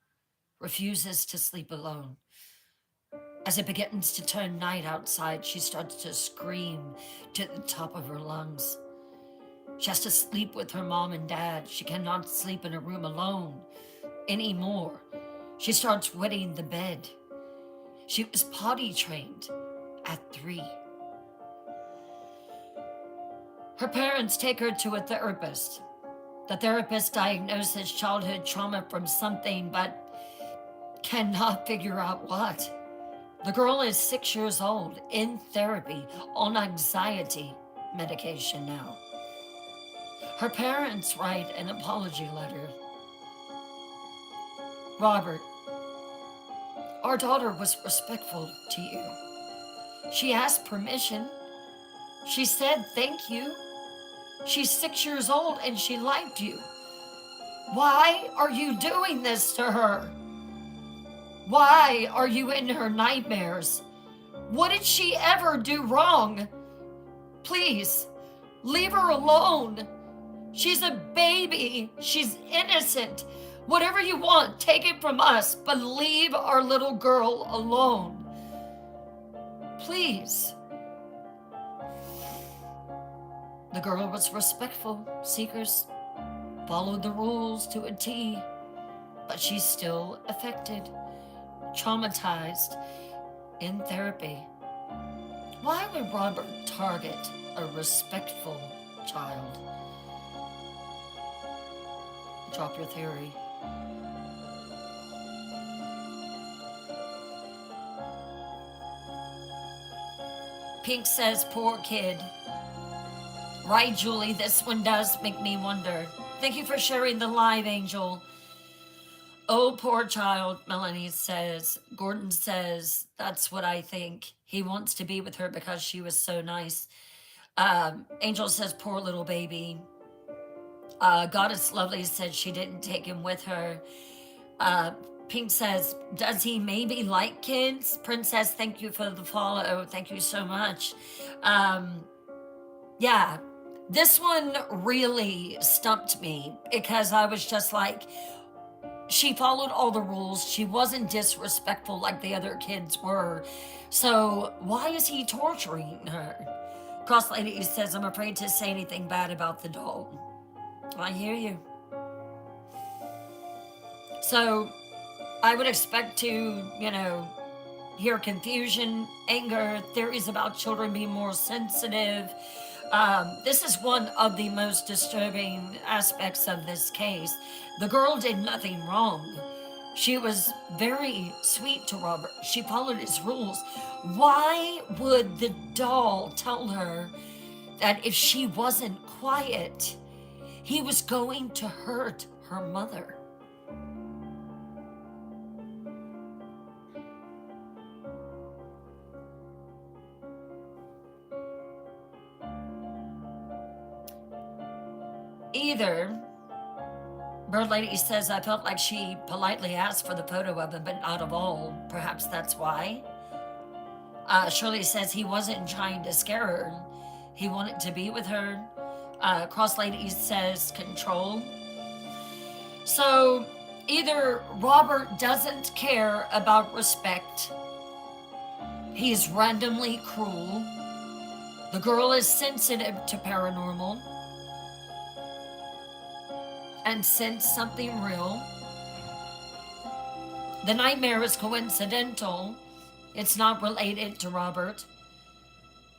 [SPEAKER 1] refuses to sleep alone. As it begins to turn night outside, she starts to scream to the top of her lungs. She has to sleep with her mom and dad. She cannot sleep in a room alone anymore. She starts wetting the bed. She was potty trained at 3. Her parents take her to a therapist. The therapist diagnoses childhood trauma from something, but cannot figure out what. The girl is 6 years old, in therapy, on anxiety medication now. Her parents write an apology letter. "Robert, our daughter was respectful to you. She asked permission. She said thank you. She's 6 years old and she liked you. Why are you doing this to her? Why are you in her nightmares? What did she ever do wrong? Please, leave her alone. She's a baby. She's innocent. Whatever you want, take it from us, but leave our little girl alone. Please. The girl was respectful. Seekers followed the rules to a T, but she's still affected, traumatized, in therapy. Why would Robert target a respectful child? Drop your theory. Pink says, poor kid. Right, Julie, this one does make me wonder. Thank you for sharing the live, Angel. Oh, poor child, Melanie says. Gordon says, that's what I think. He wants to be with her because she was so nice. Angel says, poor little baby. Goddess Lovely said she didn't take him with her. Pink says, does he maybe like kids? Princess, thank you for the follow. Thank you so much. Yeah, this one really stumped me because I was just like, she followed all the rules. She wasn't disrespectful like the other kids were. So why is he torturing her? Cross Lady says, I'm afraid to say anything bad about the doll. I hear you. So I would expect to, hear confusion, anger, theories about children being more sensitive. This is one of the most disturbing aspects of this case. The girl did nothing wrong. She was very sweet to Robert. She followed his rules. Why would the doll tell her that if she wasn't quiet, he was going to hurt her mother? Either Bird Lady says, I felt like she politely asked for the photo of him, but not of all. Perhaps that's why. Shirley says he wasn't trying to scare her. He wanted to be with her. Cross Lady says control. So either Robert doesn't care about respect. He's randomly cruel. The girl is sensitive to paranormal and sense something real. The nightmare is coincidental. It's not related to Robert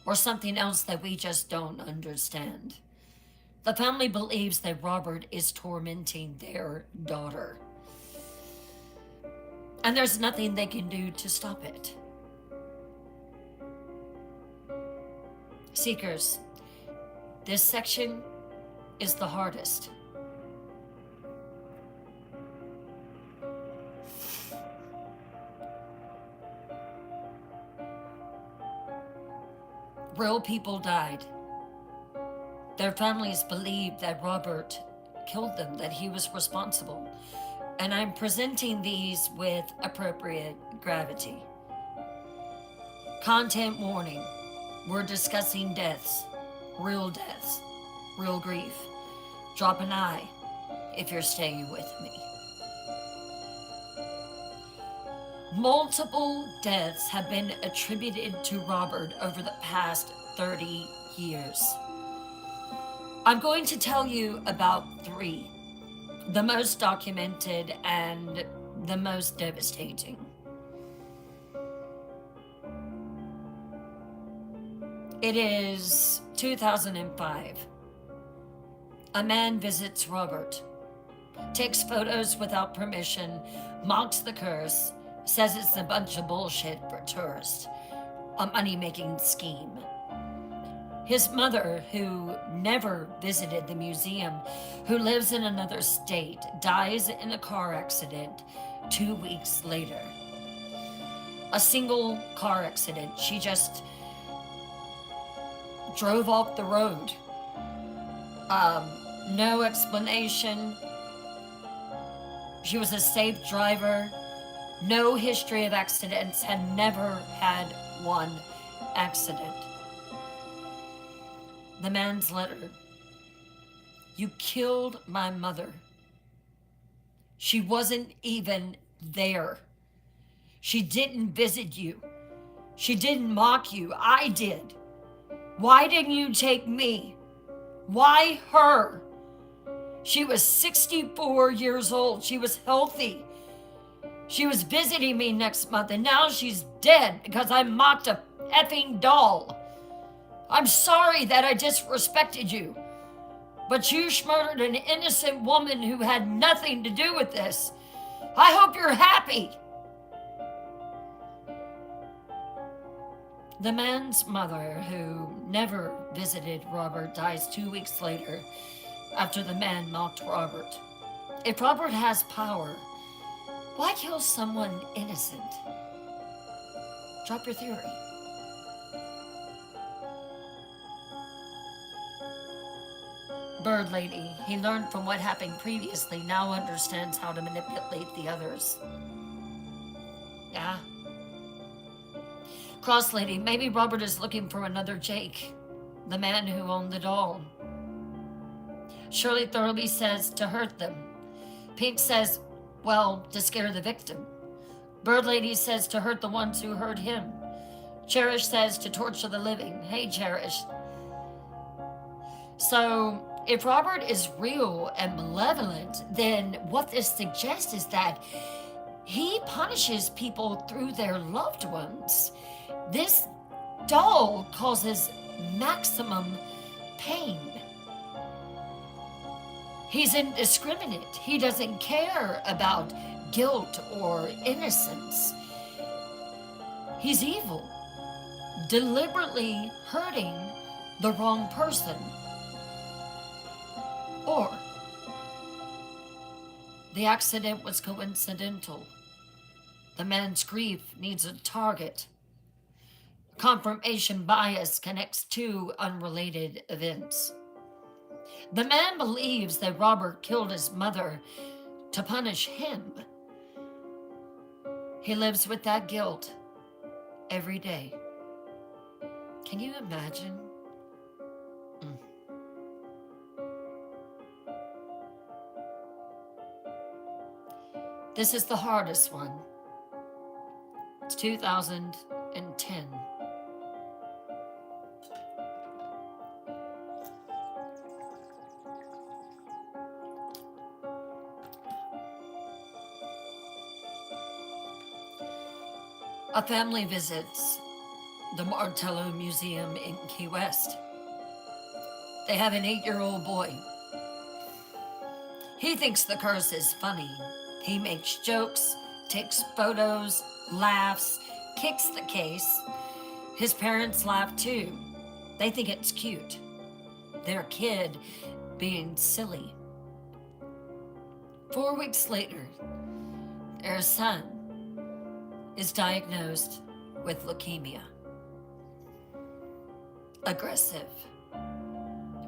[SPEAKER 1] or something else that we just don't understand. The family believes that Robert is tormenting their daughter, and there's nothing they can do to stop it. Seekers, this section is the hardest. Real people died. Their families believed that Robert killed them, that he was responsible. And I'm presenting these with appropriate gravity. Content warning. We're discussing deaths, real grief. Drop an eye if you're staying with me. Multiple deaths have been attributed to Robert over the past 30 years. I'm going to tell you about 3, the most documented and the most devastating. It is 2005. A man visits Robert, takes photos without permission, mocks the curse, says it's a bunch of bullshit for tourists, a money-making scheme. His mother, who never visited the museum, who lives in another state, dies in a car accident 2 weeks later. A single car accident. She just drove off the road. No explanation. She was a safe driver. No history of accidents, had never had one accident. The man's letter. You killed my mother. She wasn't even there. She didn't visit you. She didn't mock you. I did. Why didn't you take me? Why her? She was 64 years old. She was healthy. She was visiting me next month, and now she's dead because I mocked a effing doll. I'm sorry that I disrespected you, but you murdered an innocent woman who had nothing to do with this. I hope you're happy. The man's mother, who never visited Robert, dies 2 weeks later after the man mocked Robert. If Robert has power, why kill someone innocent? Drop your theory. Bird Lady, he learned from what happened previously, now understands how to manipulate the others. Yeah. Cross Lady, maybe Robert is looking for another Jake, the man who owned the doll. Shirley Thurlby says to hurt them. Pink says, well, to scare the victim. Bird Lady says to hurt the ones who hurt him. Cherish says to torture the living. Hey, Cherish. So, if Robert is real and malevolent, then what this suggests is that he punishes people through their loved ones. This doll causes maximum pain. He's indiscriminate. He doesn't care about guilt or innocence. He's evil, deliberately hurting the wrong person. Or the accident was coincidental. The man's grief needs a target. Confirmation bias connects two unrelated events. The man believes that Robert killed his mother to punish him. He lives with that guilt every day. Can you imagine? This is the hardest one. It's 2010. A family visits the Martello Museum in Key West. They have an 8-year-old boy. He thinks the curse is funny. He makes jokes, takes photos, laughs, kicks the case. His parents laugh too. They think it's cute. Their kid being silly. 4 weeks later, their son is diagnosed with leukemia. Aggressive,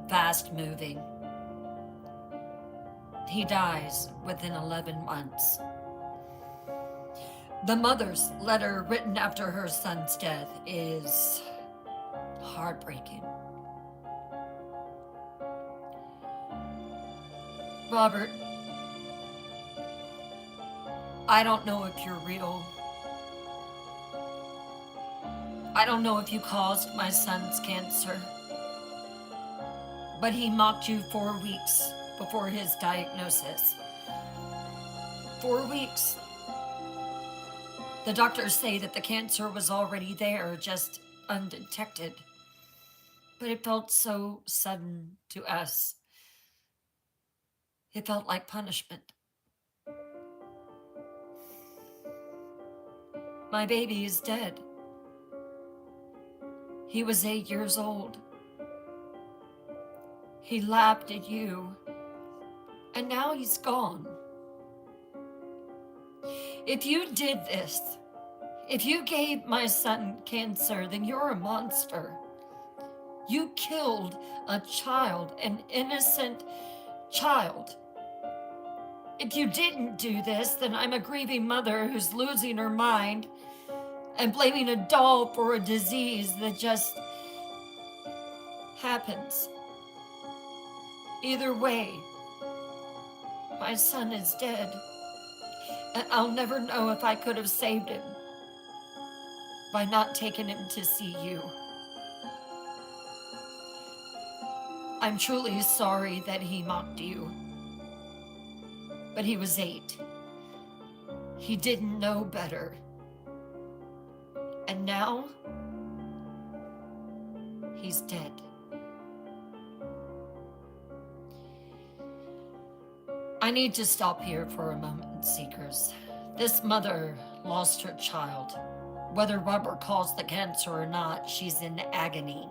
[SPEAKER 1] fast moving. He dies within 11 months. The mother's letter written after her son's death is heartbreaking. Robert, I don't know if you're real. I don't know if you caused my son's cancer, but he mocked you 4 weeks before his diagnosis. 4 weeks. The doctors say that the cancer was already there, just undetected. But it felt so sudden to us. It felt like punishment. My baby is dead. He was 8 years old. He laughed at you, and now he's gone. If you did this, if you gave my son cancer, then you're a monster. You killed a child, an innocent child. If you didn't do this, then I'm a grieving mother who's losing her mind and blaming a doll for a disease that just happens. Either way, my son is dead. I'll never know if I could have saved him by not taking him to see you. I'm truly sorry that he mocked you, but he was 8. He didn't know better. And now, he's dead. I need to stop here for a moment, Seekers. This mother lost her child. Whether Robert calls the cancer or not, she's in agony.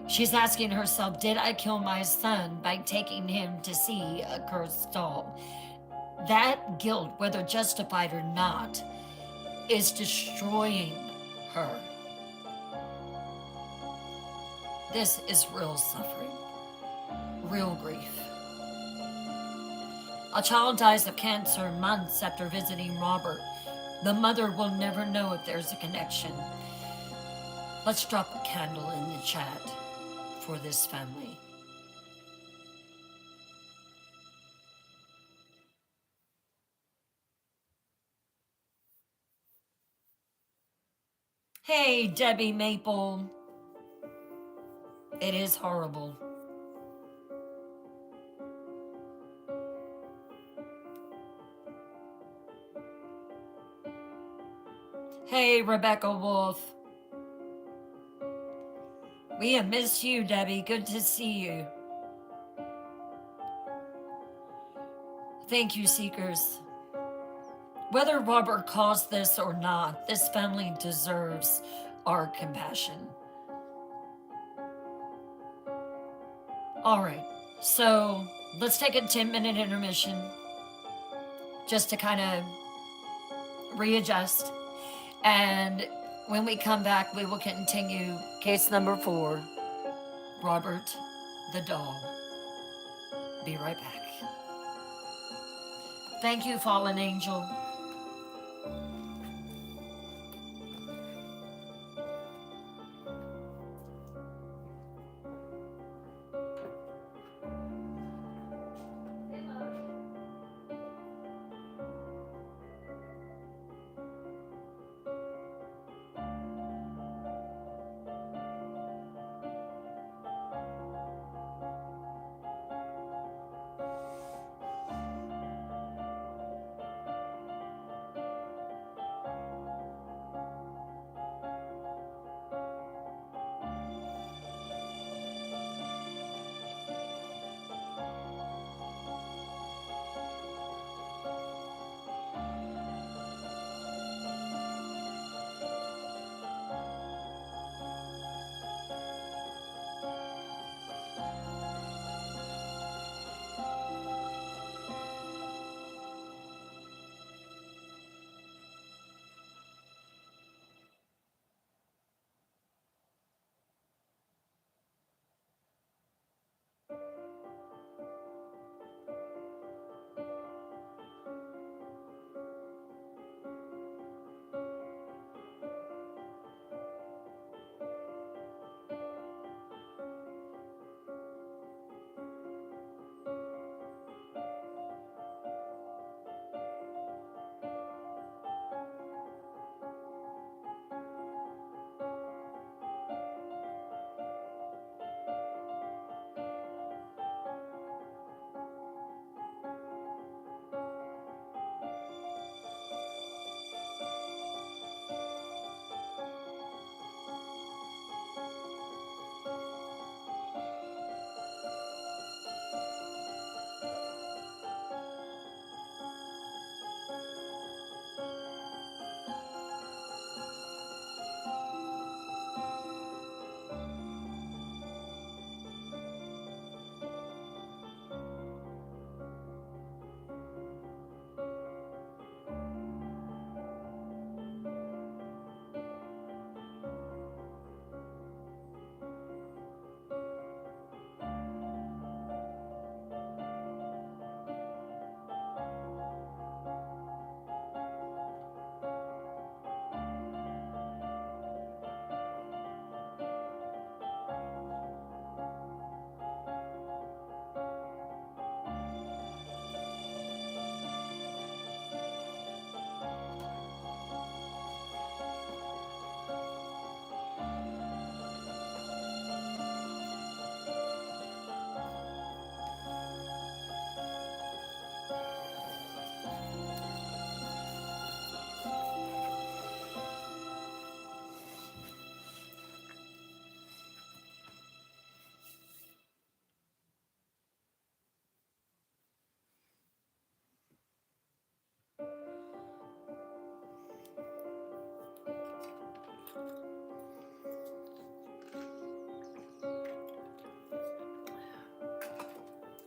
[SPEAKER 1] She's asking herself, did I kill my son by taking him to see a cursed doll? That guilt, whether justified or not, is destroying her. This is real suffering, real grief. A child dies of cancer months after visiting Robert. The mother will never know if there's a connection. Let's drop a candle in the chat for this family. Hey, Debbie Maple. It is horrible. Hey, Rebecca Wolf. We have missed you, Debbie. Good to see you. Thank you, Seekers. Whether Robert caused this or not, this family deserves our compassion. All right, so let's take a 10-minute intermission just to kind of readjust. And when we come back, we will continue case number 4, Robert the doll. Be right back. Thank you, Fallen Angel.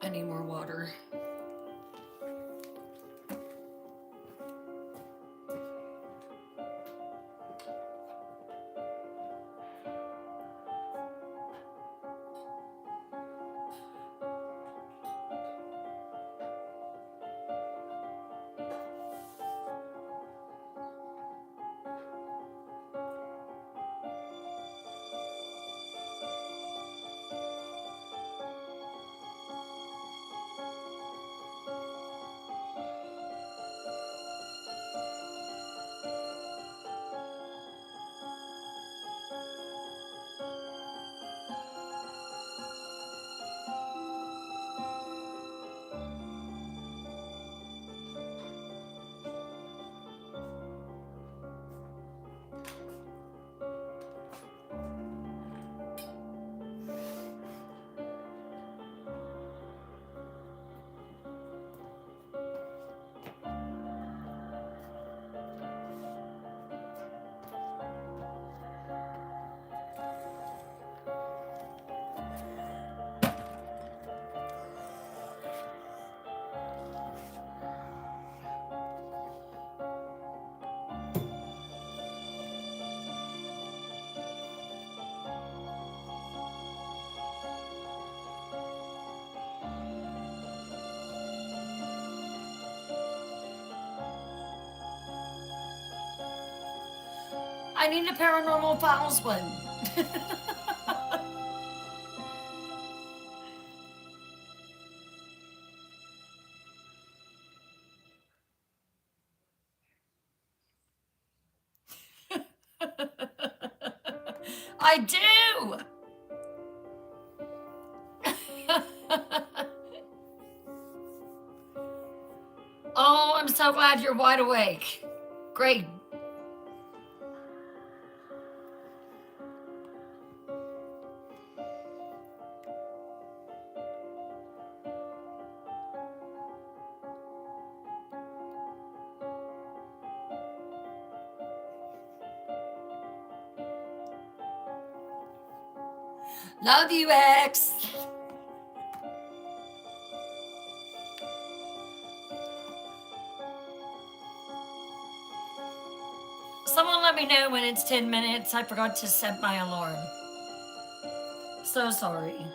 [SPEAKER 1] I need more water. I need a Paranormal Files one. I do. Oh, I'm so glad you're wide awake. Great. Love you, X. Someone let me know when it's 10 minutes. I forgot to set my alarm. So sorry.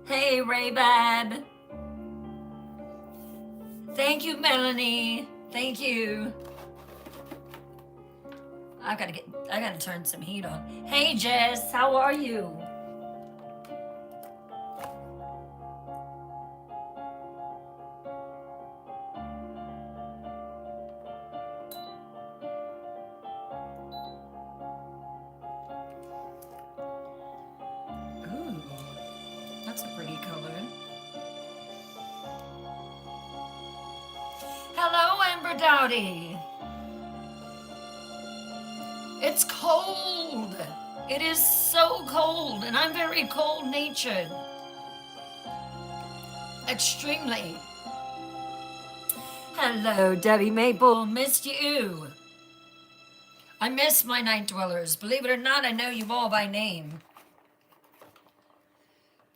[SPEAKER 1] Hey, Ray-Bab. Thank you, Melanie. Thank you. I gotta turn some heat on. Hey, Jess, how are you? Ooh, that's a pretty color. Hello, Amber Dowdy. It's cold. It is so cold, and I'm very cold natured. Extremely. Hello, Debbie Maple. Missed you. I miss my night dwellers. Believe it or not, I know you all by name.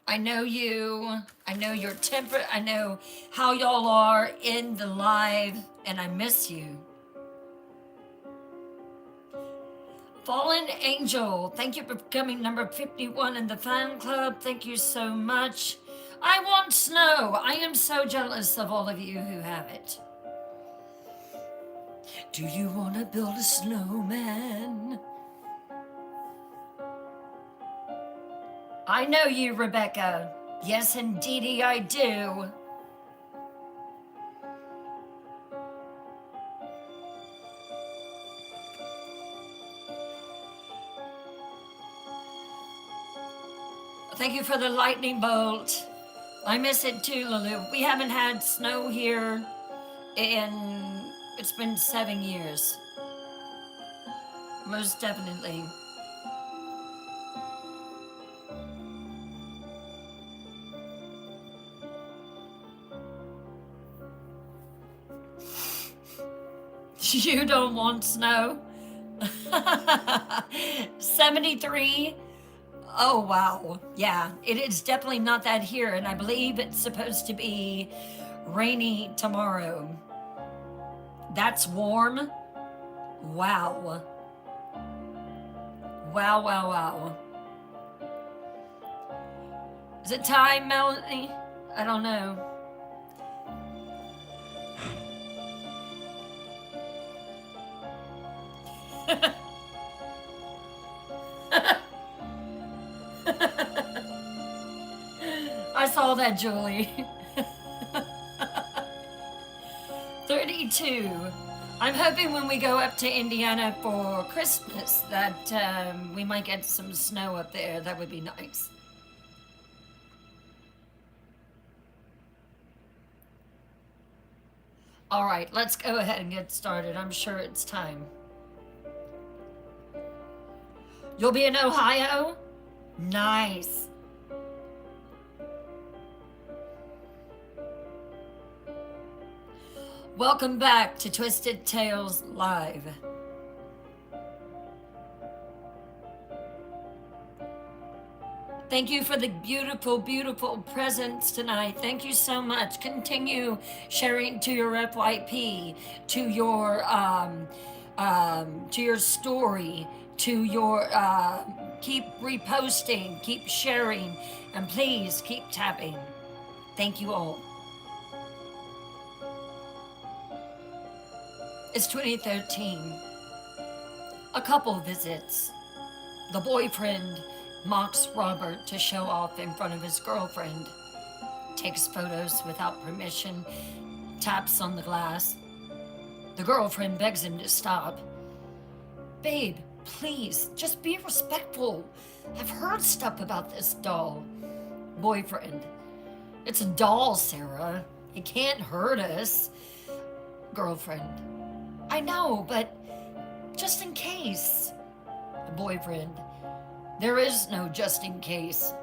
[SPEAKER 1] I know you. I know your temper. I know how y'all are in the live, and I miss you. Fallen Angel, thank you for becoming number 51 in the fan club. Thank you so much. I want snow. I am so jealous of all of you who have it. Do you want to build a snowman? I know you, Rebecca. Yes, indeedy, I do. Thank you for the lightning bolt. I miss it too, Lulu. We haven't had snow here in, it's been 7 years. Most definitely. You don't want snow? 73. Oh, wow. Yeah, it is definitely not that here. And I believe it's supposed to be rainy tomorrow. That's warm. Wow. Wow, wow, wow. Is it time, Melanie? I don't know. I saw that, Julie. 32. I'm hoping when we go up to Indiana for Christmas that we might get some snow up there. That would be nice. All right, let's go ahead and get started. I'm sure it's time. You'll be in Ohio? Nice. Welcome back to Twisted Tales Live. Thank you for the beautiful, beautiful presents tonight. Thank you so much. Continue sharing to your FYP, to your story, to your keep reposting, keep sharing, and please keep tapping. Thank you all. It's 2013. A couple visits. The boyfriend mocks Robert to show off in front of his girlfriend, takes photos without permission, taps on the glass. The girlfriend begs him to stop. Babe, please, just be respectful. I've heard stuff about this doll. Boyfriend, it's a doll, Sarah. It can't hurt us. Girlfriend, I know, but just in case. Boyfriend, there is no just in case.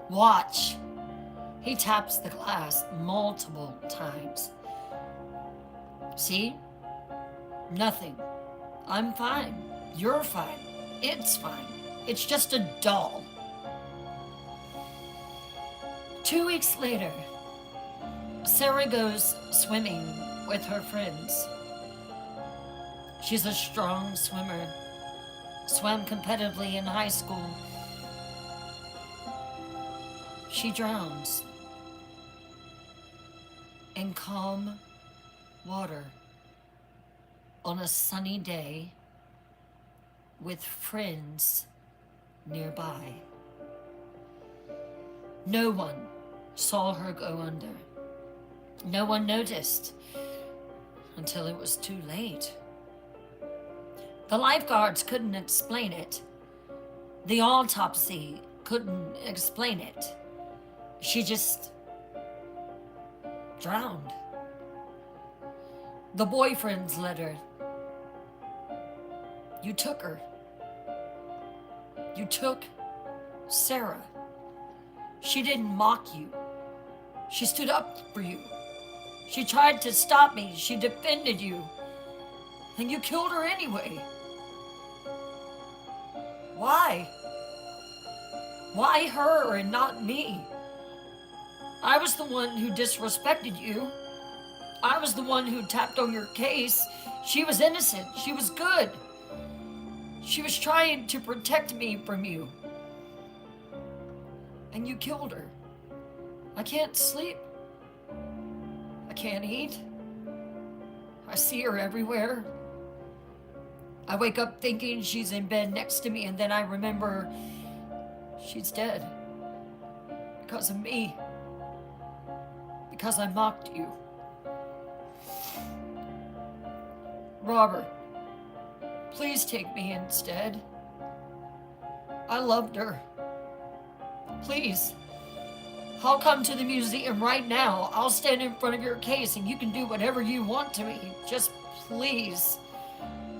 [SPEAKER 1] Watch. He taps the glass multiple times. See? Nothing. I'm fine. You're fine. It's fine. It's just a doll. 2 weeks later, Sarah goes swimming with her friends. She's a strong swimmer. Swam competitively in high school. She drowns in calm water on a sunny day with friends nearby. No one saw her go under. No one noticed until it was too late. The lifeguards couldn't explain it. The autopsy couldn't explain it. She just drowned. The boyfriend's letter. You took her. You took Sarah. She didn't mock you. She stood up for you. She tried to stop me. She defended you. And you killed her anyway. Why? Why her and not me? I was the one who disrespected you. I was the one who tapped on your case. She was innocent. She was good. She was trying to protect me from you. And you killed her. I can't sleep. I can't eat. I see her everywhere. I wake up thinking she's in bed next to me, and then I remember she's dead. Because of me. Because I mocked you. Robert, please take me instead. I loved her. Please. I'll come to the museum right now. I'll stand in front of your case and you can do whatever you want to me. Just please.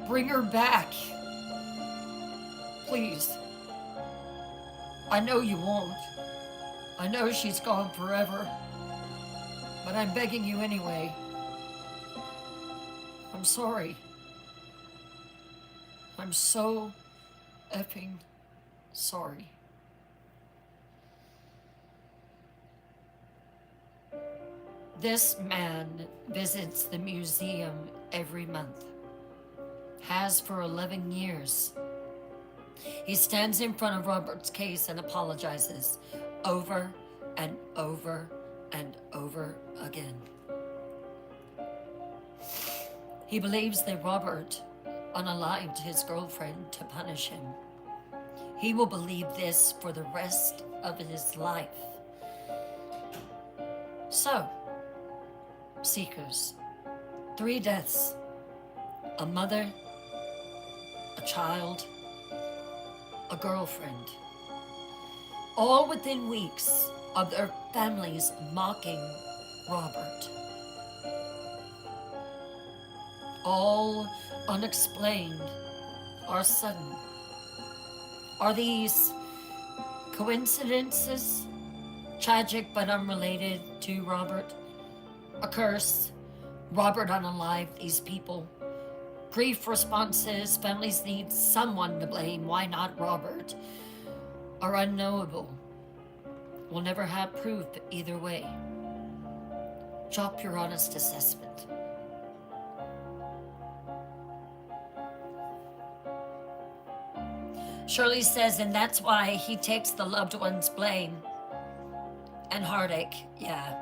[SPEAKER 1] Bring her back. Please. I know you won't. I know she's gone forever. But I'm begging you anyway. I'm sorry. I'm so effing sorry. This man visits the museum every month, has for 11 years. He stands in front of Robert's case and apologizes over and over and over again. He believes that Robert unalived his girlfriend to punish him. He will believe this for the rest of his life. So, seekers, 3 deaths: a mother, a child, a girlfriend, all within weeks of their families mocking Robert. All unexplained or sudden. Are these coincidences, tragic but unrelated to Robert? A curse? Robert unalived these people? Grief responses, families need someone to blame, why not Robert? Are unknowable. We'll never have proof either way. Drop your honest assessment. Shirley says, and that's why he takes the loved one's blame and heartache. Yeah.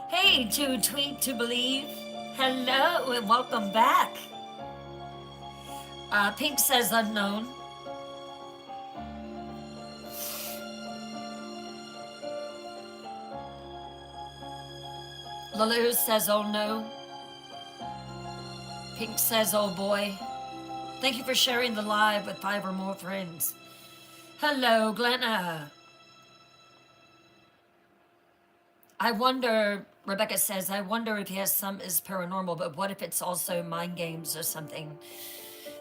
[SPEAKER 1] Hey, to tweet to believe. Hello and welcome back. Pink says unknown. Lalou says oh no. Pink says oh boy. Thank you for sharing the live with 5 or more friends. Hello, Glenna. I wonder, Rebecca says, I wonder if he has some is paranormal, but what if it's also mind games or something?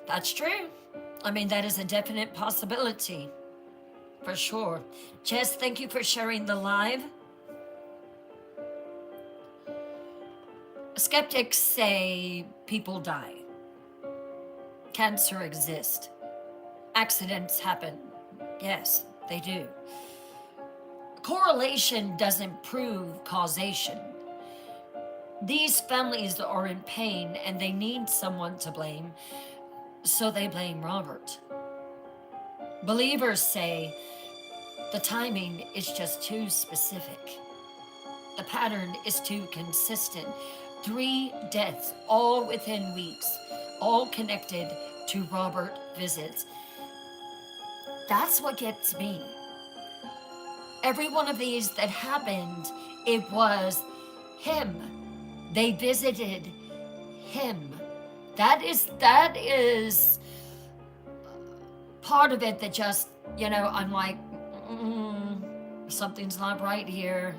[SPEAKER 1] That's true. I mean, that is a definite possibility. For sure. Jess, thank you for sharing the live. Skeptics say people die. Cancer exists. Accidents happen. Yes, they do. Correlation doesn't prove causation. These families are in pain and they need someone to blame, so they blame Robert. Believers say the timing is just too specific. The pattern is too consistent. 3 deaths, all within weeks, all connected to Robert visits. That's what gets me. Every one of these that happened, it was him. They visited him. That is part of it that just, I'm like, something's not right here.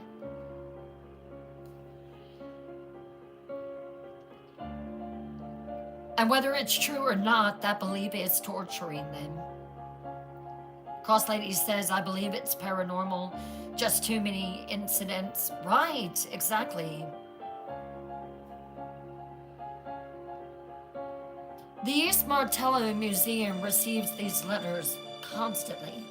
[SPEAKER 1] And whether it's true or not, that belief is torturing them. Cross Lady says, I believe it's paranormal, just too many incidents. Right, exactly. The East Martello Museum receives these letters constantly.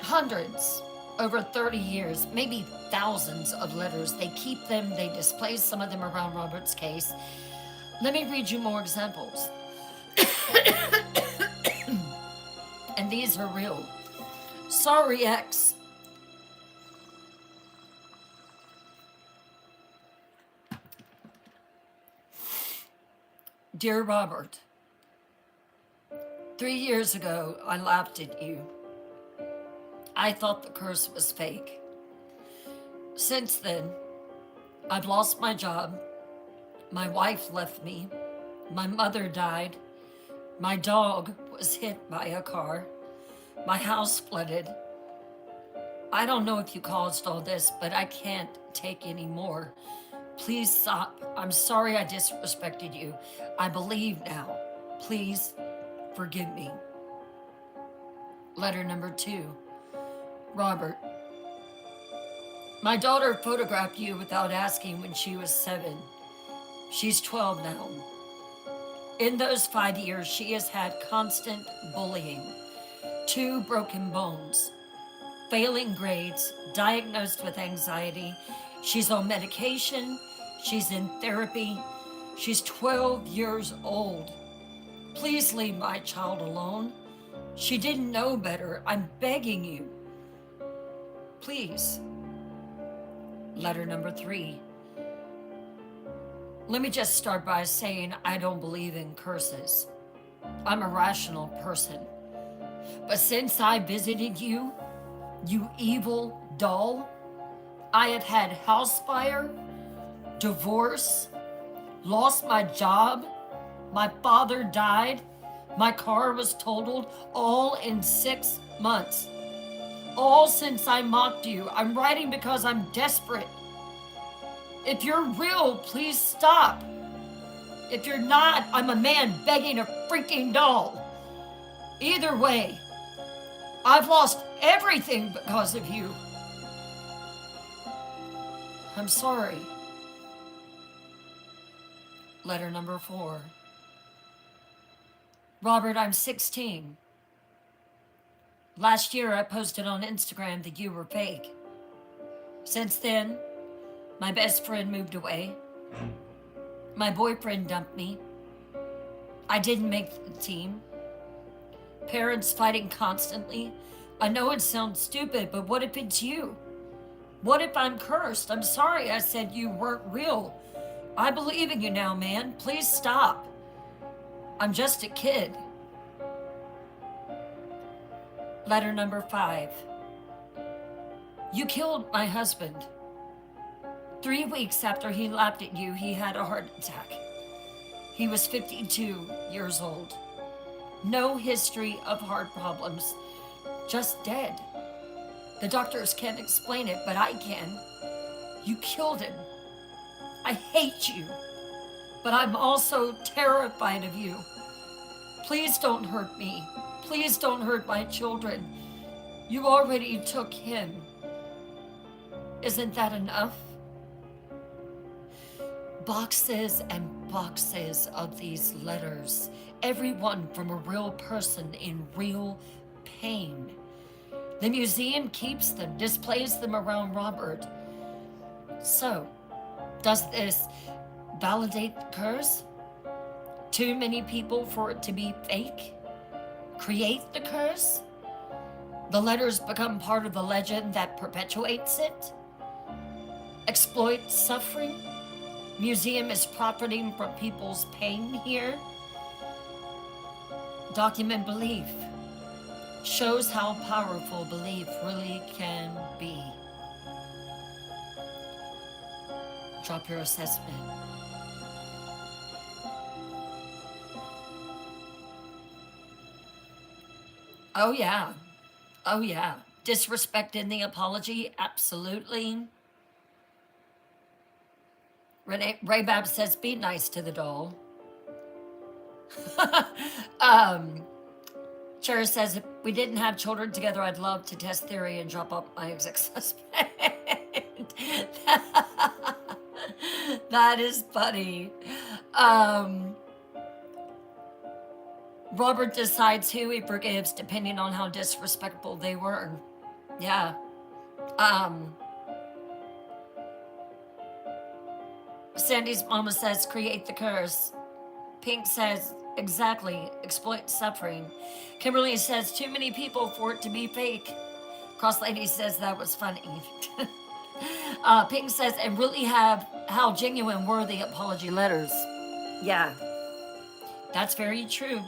[SPEAKER 1] Hundreds, over 30 years, maybe thousands of letters. They keep them, they display some of them around Robert's case. Let me read you more examples. And these are real. Sorry, X. Dear Robert, 3 years ago, I laughed at you. I thought the curse was fake. Since then, I've lost my job. My wife left me. My mother died. My dog was hit by a car. My house flooded. I don't know if you caused all this, but I can't take any more. Please stop. I'm sorry I disrespected you. I believe now. Please forgive me. Letter number 2. Robert, my daughter photographed you without asking when she was 7. She's 12 now. In those 5 years, she has had constant bullying, 2 broken bones, failing grades, diagnosed with anxiety. She's on medication. She's in therapy. She's 12 years old. Please leave my child alone. She didn't know better. I'm begging you. Please. Letter number 3. Let me just start by saying I don't believe in curses. I'm a rational person. But since I visited you, you evil doll, I have had house fire, divorce, lost my job, my father died, my car was totaled, all in 6 months. All since I mocked you. I'm writing because I'm desperate. If you're real, please stop. If you're not, I'm a man begging a freaking doll. Either way, I've lost everything because of you. I'm sorry. Letter number 4. Robert, I'm 16. Last year I posted on Instagram that you were fake. Since then, my best friend moved away. My boyfriend dumped me. I didn't make the team. Parents fighting constantly. I know it sounds stupid, but what if it's you? What if I'm cursed? I'm sorry I said you weren't real. I believe in you now, man. Please stop. I'm just a kid. Letter number 5. You killed my husband. 3 weeks after he laughed at you, he had a heart attack. He was 52 years old. No history of heart problems, just dead. The doctors can't explain it, but I can. You killed him. I hate you, but I'm also terrified of you. Please don't hurt me. Please don't hurt my children. You already took him. Isn't that enough? Boxes and boxes of these letters, every one from a real person in real pain. The museum keeps them, displays them around Robert. So, does this validate the curse? Too many people for it to be fake? Create the curse? The letters become part of the legend that perpetuates it? Exploit suffering? Museum is profiting from people's pain here? Document belief. Shows how powerful belief really can be. Drop your assessment. Oh yeah. Oh yeah. Disrespect in the apology? Absolutely. Ray Bab says, be nice to the doll. Cher says, if we didn't have children together, I'd love to test theory and drop off my ex-husband. That is funny. Robert decides who he forgives depending on how disrespectful they were. Yeah. Sandy's mama says, create the curse. Pink says, exactly, exploit suffering. Kimberly says, too many people for it to be fake. Cross Lady says, that was funny. Pink says, and really have how genuine were the apology letters. Yeah, that's very true.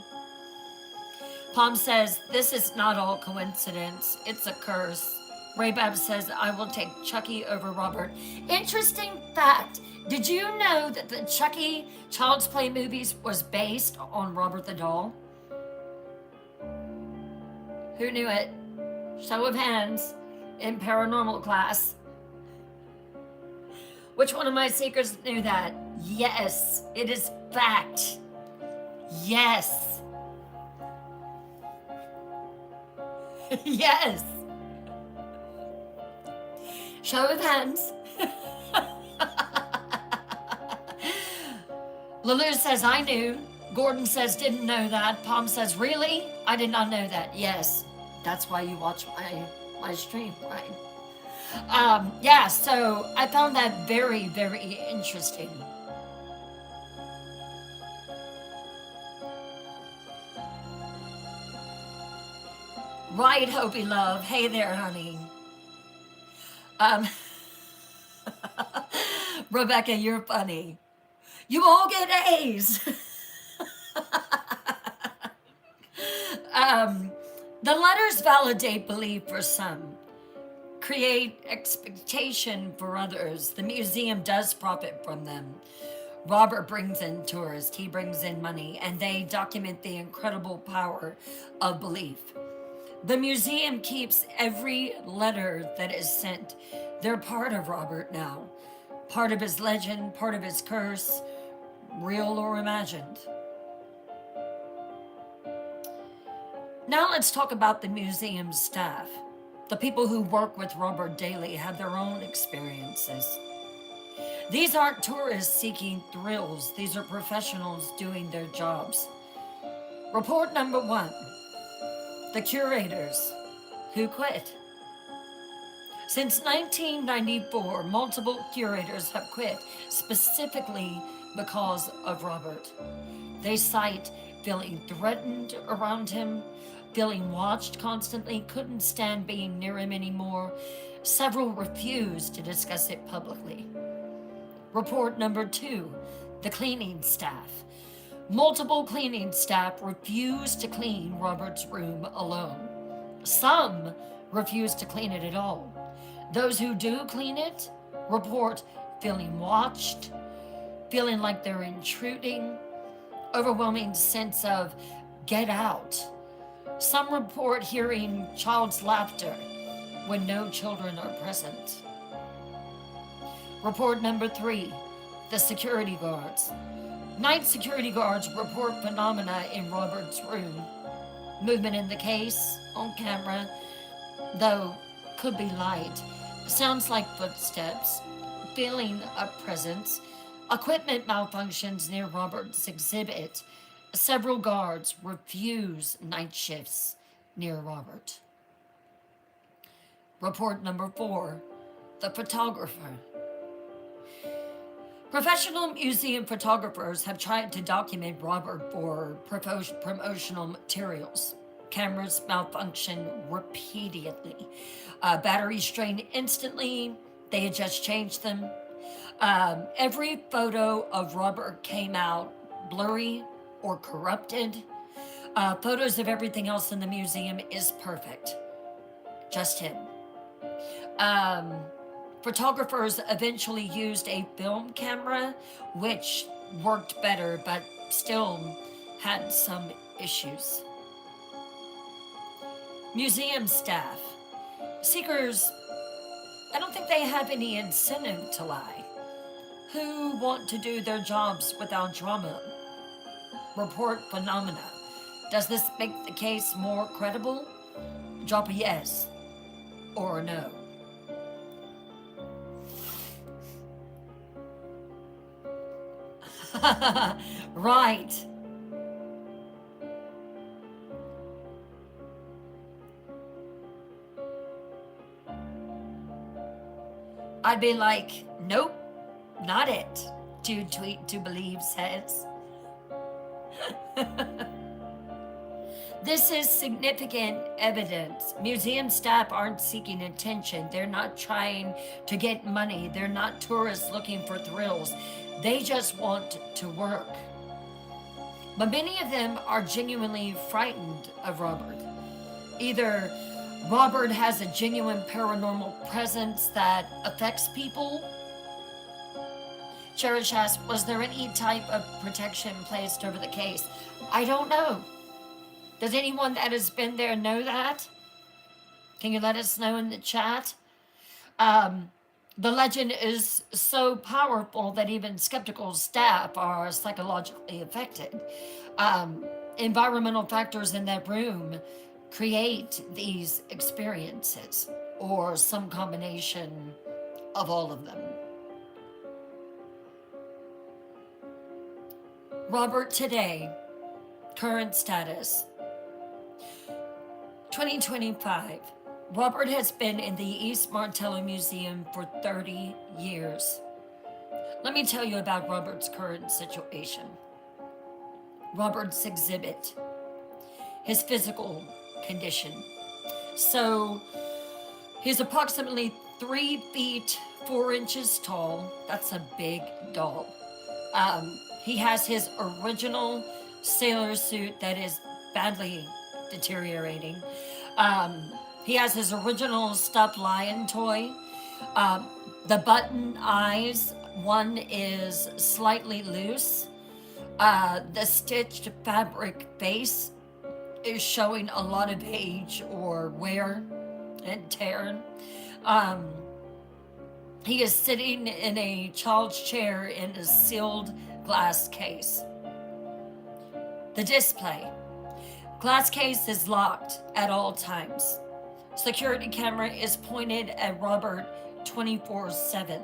[SPEAKER 1] Palm says, this is not all coincidence. It's a curse. Raybab says, I will take Chucky over Robert. Interesting fact. Did you know that the Chucky Child's Play movies was based on Robert the Doll? Who knew it? Show of hands in paranormal class. Which one of my seekers knew that? Yes, it is fact. Yes. Yes. Show of hands. Lulu says, I knew. Gordon says, didn't know that. Palm says, really? I did not know that. Yes, that's why you watch my stream, right? Yeah, so I found that very, very interesting. Right, Hopi Love. Hey there, honey. Um, Rebecca, you're funny. You all get A's. um, the letters validate belief for some, create expectation for others. The museum does profit from them. Robert brings in tourists, he brings in money, and they document the incredible power of belief. The museum keeps every letter that is sent. They're part of Robert now, part of his legend, part of his curse, real or imagined. Now let's talk about the museum staff. The people who work with Robert daily have their own experiences. These aren't tourists seeking thrills, these are professionals doing their jobs. Report number 1, the curators who quit. Since 1994, multiple curators have quit, specifically because of Robert. They cite feeling threatened around him, feeling watched constantly, couldn't stand being near him anymore. Several refused to discuss it publicly. Report number 2, the cleaning staff. Multiple cleaning staff refused to clean Robert's room alone. Some refuse to clean it at all. Those who do clean it report feeling watched, feeling like they're intruding, overwhelming sense of get out. Some report hearing child's laughter when no children are present. Report number 3, the security guards. Night security guards report phenomena in Robert's room. Movement in the case, on camera, though could be light. Sounds like footsteps, feeling of presence. Equipment malfunctions near Robert's exhibit. Several guards refuse night shifts near Robert. Report number 4, the photographer. Professional museum photographers have tried to document Robert for promotional materials. Cameras malfunction repeatedly. Batteries drain instantly. They had just changed them. Every photo of Robert came out blurry or corrupted. Photos of everything else in the museum is perfect. Just him. Photographers eventually used a film camera, which worked better, but still had some issues. Museum staff. Seekers, I don't think they have any incentive to lie. Who want to do their jobs without drama? Report phenomena. Does this make the case more credible? Drop a yes or a no. Right. I'd be like, nope, not it. To tweet to believe says. This is significant evidence. Museum staff aren't seeking attention. They're not trying to get money. They're not tourists looking for thrills. They just want to work. But many of them are genuinely frightened of Robert. Either Robert has a genuine paranormal presence that affects people. Cherish asks, was there any type of protection placed over the case? I don't know. Does anyone that has been there know that? Can you let us know in the chat? The legend is so powerful that even skeptical staff are psychologically affected. Environmental factors in that room create these experiences, or some combination of all of them. Robert today, current status, 2025. Robert has been in the East Martello Museum for 30 years. Let me tell you about Robert's current situation. Robert's exhibit, his physical condition. So he's approximately 3 feet 4 inches tall. That's a big doll. He has his original sailor suit that is badly deteriorating. He has his original stuffed lion toy. The button eyes, one is slightly loose. The stitched fabric base is showing a lot of age or wear and tear. He is sitting in a child's chair in a sealed glass case. The display. Glass case is locked at all times. Security camera is pointed at Robert 24/7.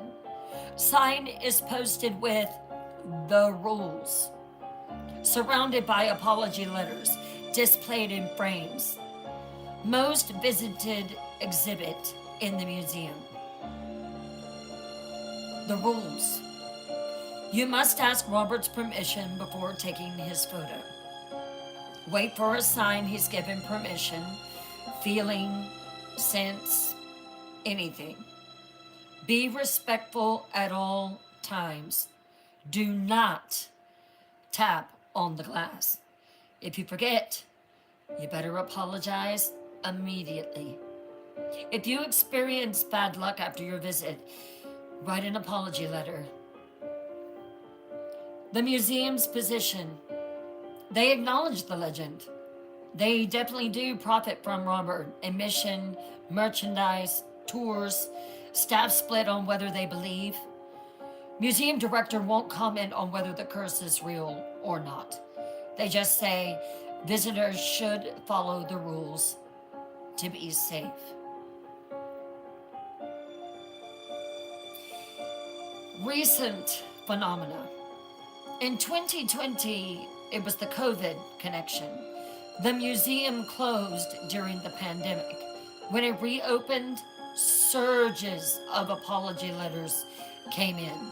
[SPEAKER 1] Sign is posted with the rules. Surrounded by apology letters displayed in frames. Most visited exhibit in the museum. The rules. You must ask Robert's permission before taking his photo. Wait for a sign he's given permission, feeling, sense, anything. Be respectful at all times. Do not tap on the glass. If you forget, you better apologize immediately. If you experience bad luck after your visit, write an apology letter. The museum's position. They acknowledge the legend. They definitely do profit from Robert. Admission, merchandise, tours, staff split on whether they believe. Museum director won't comment on whether the curse is real or not. They just say visitors should follow the rules to be safe. Recent phenomena. In 2020, it was the COVID connection. The museum closed during the pandemic. When it reopened, surges of apology letters came in.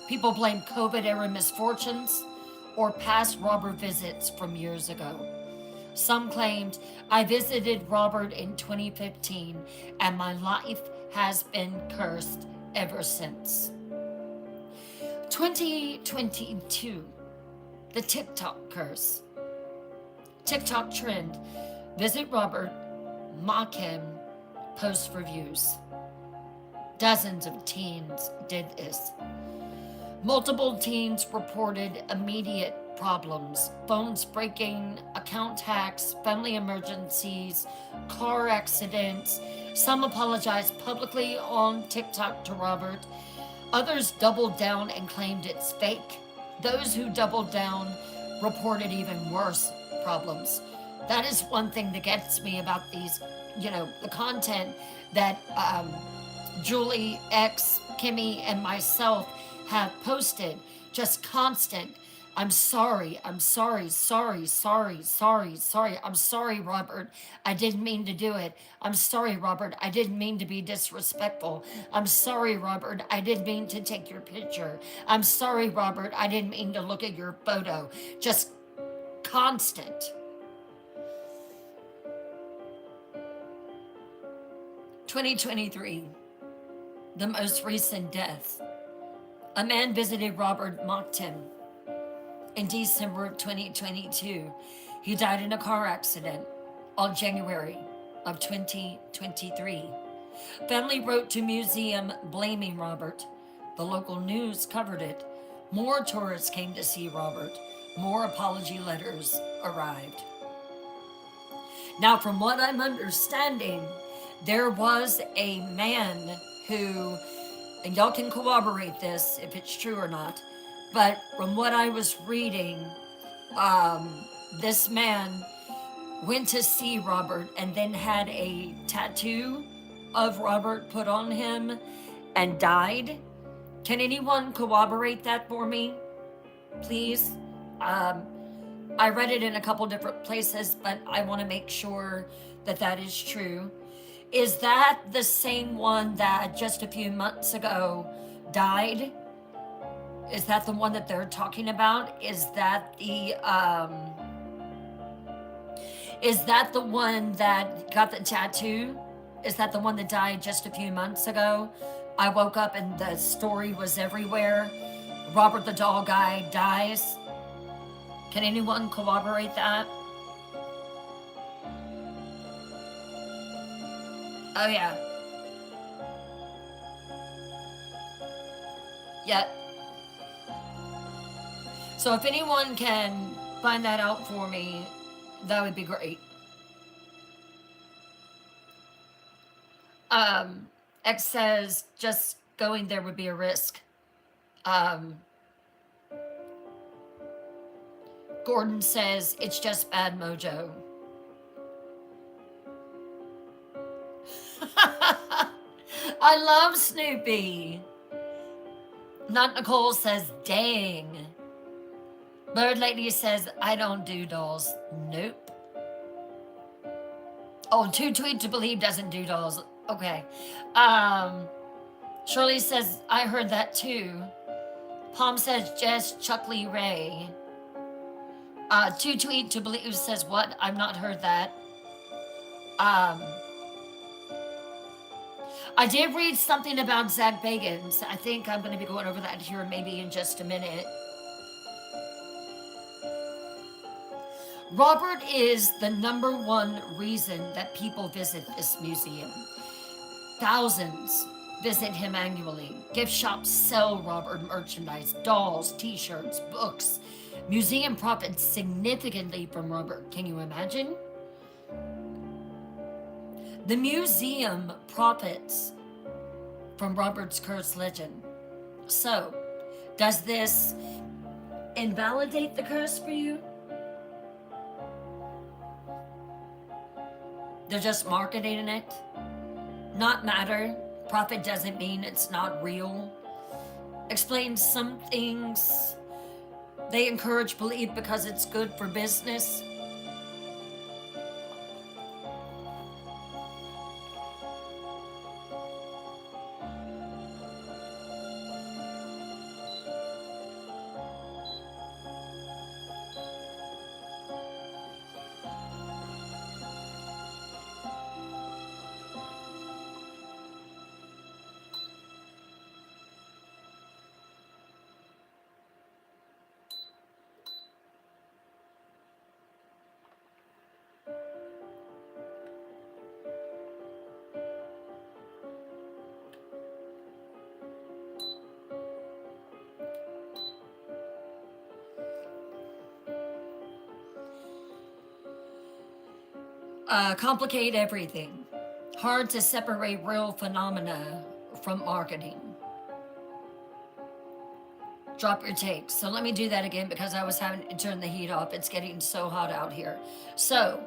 [SPEAKER 1] People blamed COVID-era misfortunes or past Robert visits from years ago. Some claimed, I visited Robert in 2015 and my life has been cursed ever since. 2022, the TikTok curse. TikTok trend, visit Robert, mock him, post reviews. Dozens of teens did this. Multiple teens reported immediate problems, phones breaking, account hacks, family emergencies, car accidents. Some apologized publicly on TikTok to Robert. Others doubled down and claimed it's fake. Those who doubled down reported even worse problems. That is one thing that gets me about these, the content that Julie, X, Kimmy, and myself have posted. Just constant. I'm sorry, I'm sorry, sorry, sorry, sorry, sorry. I'm sorry, Robert. I didn't mean to do it. I'm sorry, Robert. I didn't mean to be disrespectful. I'm sorry, Robert. I didn't mean to take your picture. I'm sorry, Robert. I didn't mean to look at your photo. Just constant. 2023, the most recent death. A man visited Robert, mocked him. In December of 2022, he died in a car accident on January of 2023. Family wrote to museum blaming Robert. The local news covered it. More tourists came to see Robert. More apology letters arrived. Now, from what I'm understanding, there was a man who, and y'all can corroborate this if it's true or not, but from what I was reading, this man went to see Robert and then had a tattoo of Robert put on him and died. Can anyone corroborate that for me? Please? I read it in a couple different places, but I want to make sure that that is true. Is that the same one that just a few months ago died? Is that the one that they're talking about? Is that the one that got the tattoo? Is that the one that died just a few months ago? I woke up and the story was everywhere. Robert the Doll guy dies. Can anyone corroborate that? Oh yeah. Yep. So if anyone can find that out for me, that would be great. Um, X says just going there would be a risk. Um, Gordon says it's just bad mojo. I love Snoopy. Not Nicole says, dang. Bird Lady says, I don't do dolls. Nope. Oh, too tweet to believe doesn't do dolls. Okay. Shirley says, I heard that too. Palm says, just Chuck Lee Ray. Too tweet to believe says, what? I've not heard that. I did read something about Zach Bagans. I think I'm going to be going over that here maybe in just a minute. Robert is the #1 reason that people visit this museum. Thousands visit him annually. Gift shops sell Robert merchandise, dolls, t-shirts, books. Museum profits significantly from Robert. Can you imagine? The museum profits from Robert's cursed legend. So, does this invalidate the curse for you? They're just marketing it. Not matter. Profit doesn't mean it's not real. Explain some things. They encourage belief because it's good for business. Complicate everything. Hard to separate real phenomena from marketing. Drop your take. So let me do that again because I was having to turn the heat off. It's getting so hot out here. So,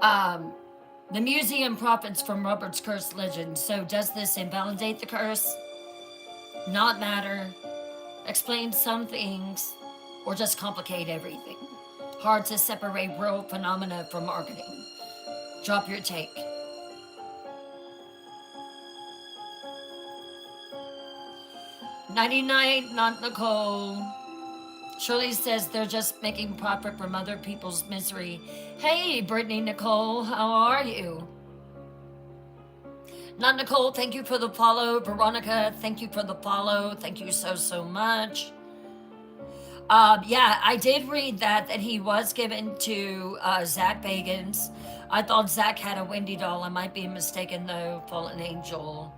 [SPEAKER 1] the museum profits from Robert's cursed legend. So does this invalidate the curse? Not matter. Explain some things or just complicate everything. Hard to separate real phenomena from marketing. Drop your take. $99, not Nicole. Shirley says they're just making profit from other people's misery. Hey, Brittany Nicole, how are you? Not Nicole, thank you for the follow. Veronica, thank you for the follow. Thank you so much. Yeah, I did read that he was given to Zach Bagans. I thought Zach had a Wendy doll. I might be mistaken though. Fallen Angel.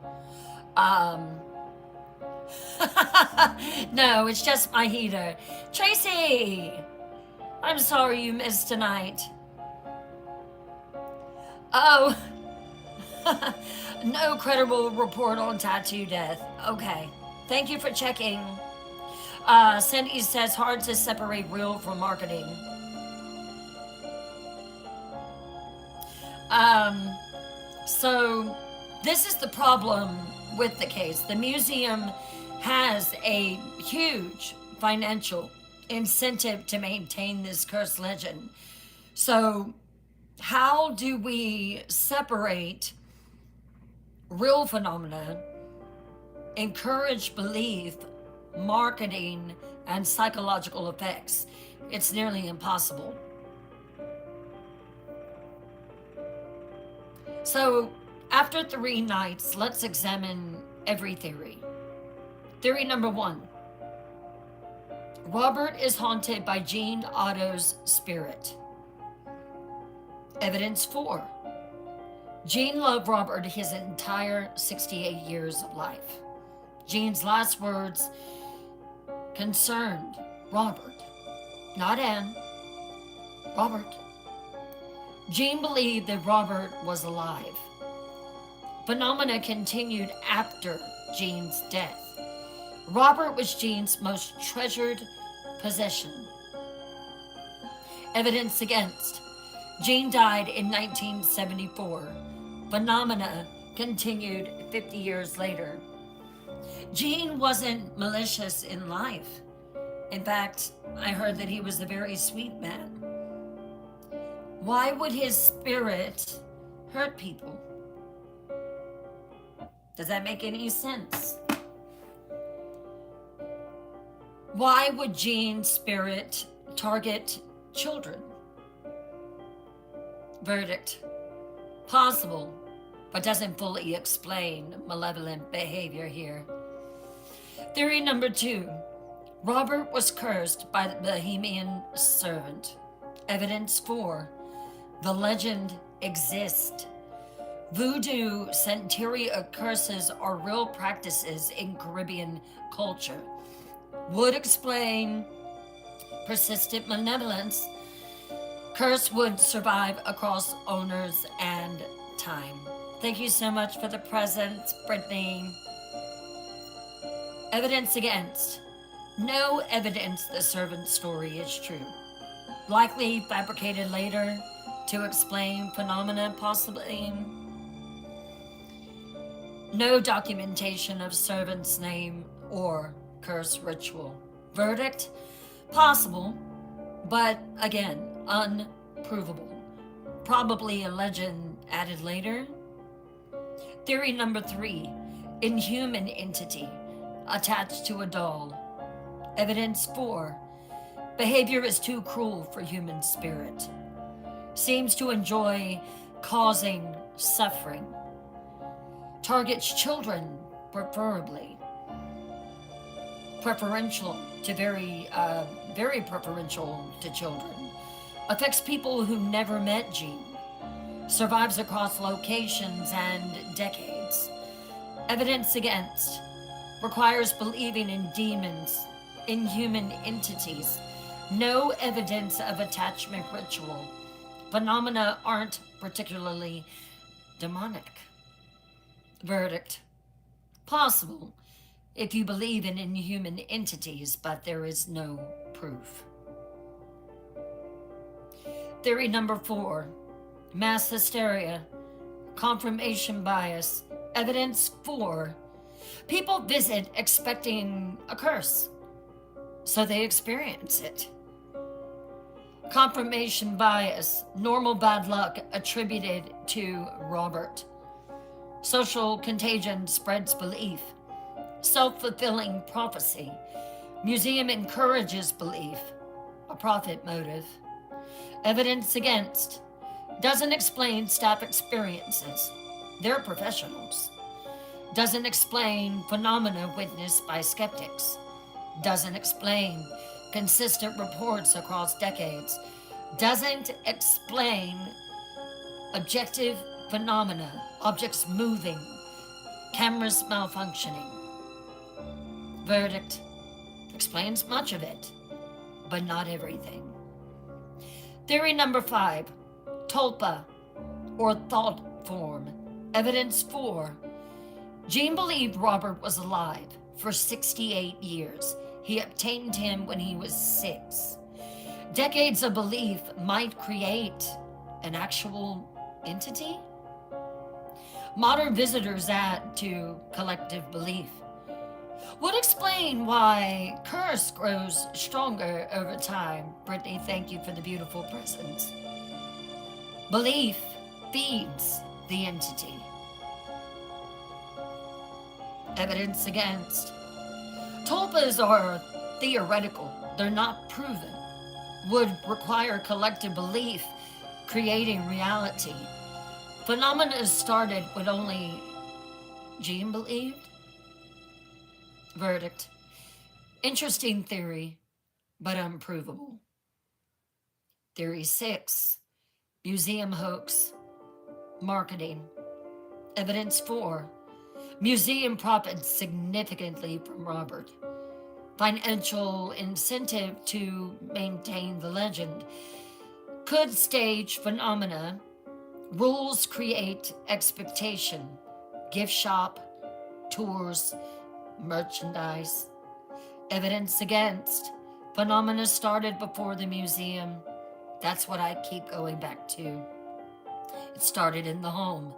[SPEAKER 1] No, it's just my heater. Tracy! I'm sorry you missed tonight. Oh. No credible report on tattoo death. Okay. Thank you for checking. Cindy says hard to separate real from marketing. So this is the problem with the case. The museum has a huge financial incentive to maintain this cursed legend. So, how do we separate real phenomena, encourage belief, marketing, and psychological effects? It's nearly impossible. So, after 3 nights, let's examine every theory. Theory number 1: Robert is haunted by Jean Otto's spirit. Evidence 4: Jean loved Robert his entire 68 years of life. Jean's last words concerned Robert, not Anne. Robert. Jean believed that Robert was alive. Phenomena continued after Jean's death. Robert was Jean's most treasured possession. Evidence against: Jean died in 1974. Phenomena continued 50 years later. Jean wasn't malicious in life. In fact, I heard that he was a very sweet man. Why would his spirit hurt people? Does that make any sense? Why would Jean's spirit target children? Verdict: possible, but doesn't fully explain malevolent behavior here. Theory number 2: Robert was cursed by the Bohemian servant. Evidence 4: the legend exists. Voodoo, Santeria curses are real practices in Caribbean culture. Would explain persistent malevolence. Curse would survive across owners and time. Thank you so much for the presents, Brittany. Evidence against: no evidence the servant's story is true. Likely fabricated later to explain phenomena, possibly. No documentation of servant's name or curse ritual. Verdict: possible, but again, unprovable. Probably a legend added later. Theory number 3: inhuman entity attached to a doll. Evidence 4: behavior is too cruel for human spirit. Seems to enjoy causing suffering. Targets children, preferably. Preferential to very preferential to children. Affects people who never met Jean. Survives across locations and decades. Evidence against: requires believing in demons, inhuman entities. No evidence of attachment ritual. Phenomena aren't particularly demonic. Verdict: possible if you believe in inhuman entities, but there is no proof. Theory number 4: mass hysteria, confirmation bias. Evidence 4: people visit expecting a curse, so they experience it. Confirmation bias, normal bad luck attributed to Robert. Social contagion spreads belief. Self-fulfilling prophecy. Museum encourages belief. A profit motive. Evidence against: doesn't explain staff experiences. They're professionals. Doesn't explain phenomena witnessed by skeptics. Doesn't explain consistent reports across decades. Doesn't explain objective phenomena, objects moving, cameras malfunctioning. Verdict: explains much of it, but not everything. Theory number 5: tulpa, or thought form. Evidence 4: Jean believed Robert was alive for 68 years. He obtained him when he was 6. Decades of belief might create an actual entity. Modern visitors add to collective belief. would explain why curse grows stronger over time. Brittany, thank you for the beautiful presents. Belief feeds the entity. Evidence against. Tulpas are theoretical, they're not proven. Would require collective belief, creating reality. Phenomena started when only Jean believed. Verdict. Interesting theory, but unprovable. Theory 6. Museum hoax. Marketing. Evidence 4. Museum profits significantly from Robert. Financial incentive to maintain the legend. Could stage phenomena. Rules create expectation. Gift shop, tours, merchandise. Evidence against. Phenomena started before the museum. That's what I keep going back to. It started in the home.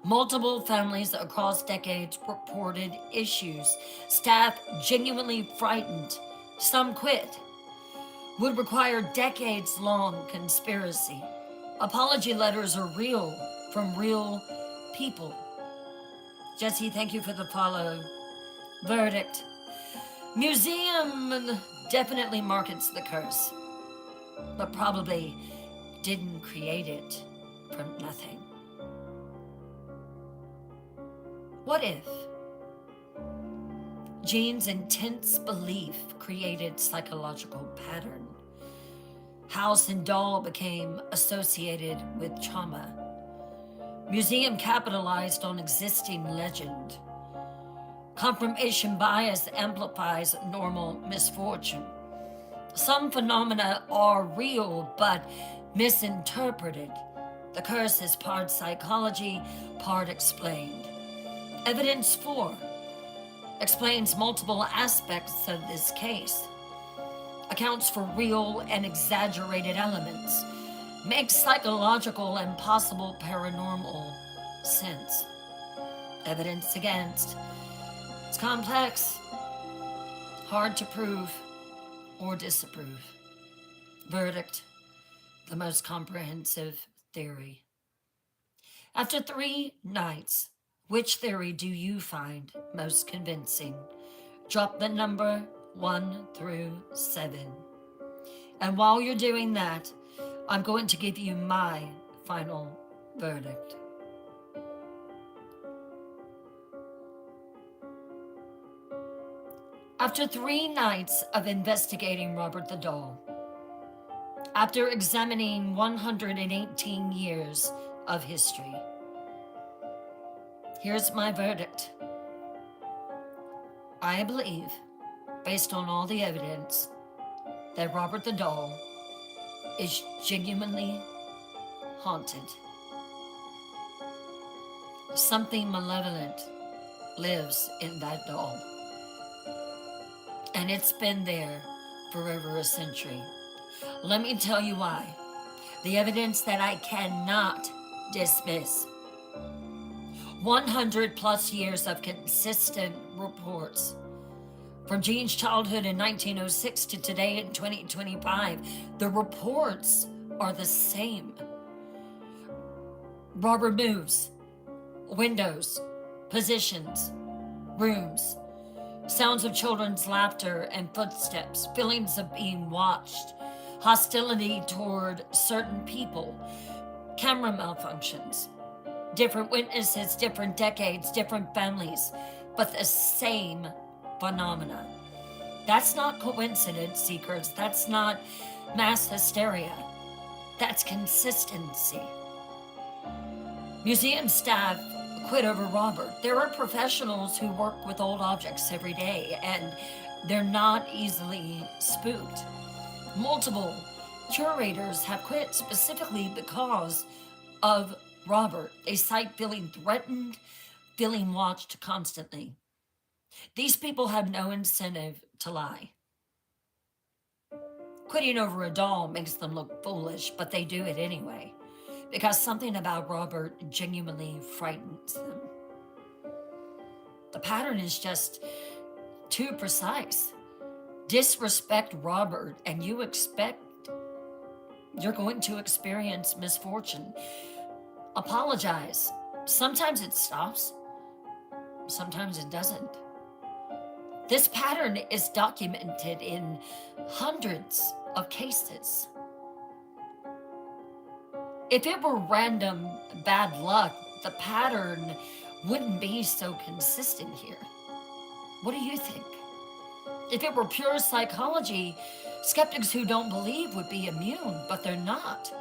[SPEAKER 1] Multiple families across decades reported issues. Staff genuinely frightened. Some quit. Would require decades long conspiracy. Apology letters are real from real people. Jesse, thank you for the follow. Verdict. Museum definitely markets the curse, but probably didn't create it from nothing. What if Jean's intense belief created psychological pattern? House and doll became associated with trauma. Museum capitalized on existing legend. Confirmation bias amplifies normal misfortune. Some phenomena are real but misinterpreted. The curse is part psychology, part explained. Evidence 4 explains multiple aspects of this case, accounts for real and exaggerated elements, makes psychological and possible paranormal sense. Evidence against. It's complex, hard to prove or disapprove. Verdict, the most comprehensive theory. After 3 nights, which theory do you find most convincing? Drop the number 1 through 7. And while you're doing that, I'm going to give you my final verdict. After 3 nights of investigating Robert the Doll, after examining 118 years of history, here's my verdict. I believe, based on all the evidence, that Robert the Doll is genuinely haunted. Something malevolent lives in that doll. And it's been there for over a century. Let me tell you why. The evidence that I cannot dismiss. 100 plus years of consistent reports. From Jean's childhood in 1906 to today in 2025, the reports are the same. Robert moves, windows, positions, rooms, sounds of children's laughter and footsteps, feelings of being watched, hostility toward certain people, camera malfunctions, different witnesses, different decades, different families, but the same phenomena. That's not coincidence, seekers. That's not mass hysteria. That's consistency. Museum staff quit over Robert. There are professionals who work with old objects every day, and they're not easily spooked. Multiple curators have quit specifically because of Robert. They cite feeling threatened, feeling watched constantly. These people have no incentive to lie. Quitting over a doll makes them look foolish, but they do it anyway, because something about Robert genuinely frightens them. The pattern is just too precise. Disrespect Robert, and you expect you're going to experience misfortune. Apologize. Sometimes it stops, sometimes it doesn't. This pattern is documented in hundreds of cases. If it were random bad luck, the pattern wouldn't be so consistent here. What do you think? If it were pure psychology, skeptics who don't believe would be immune, but they're not.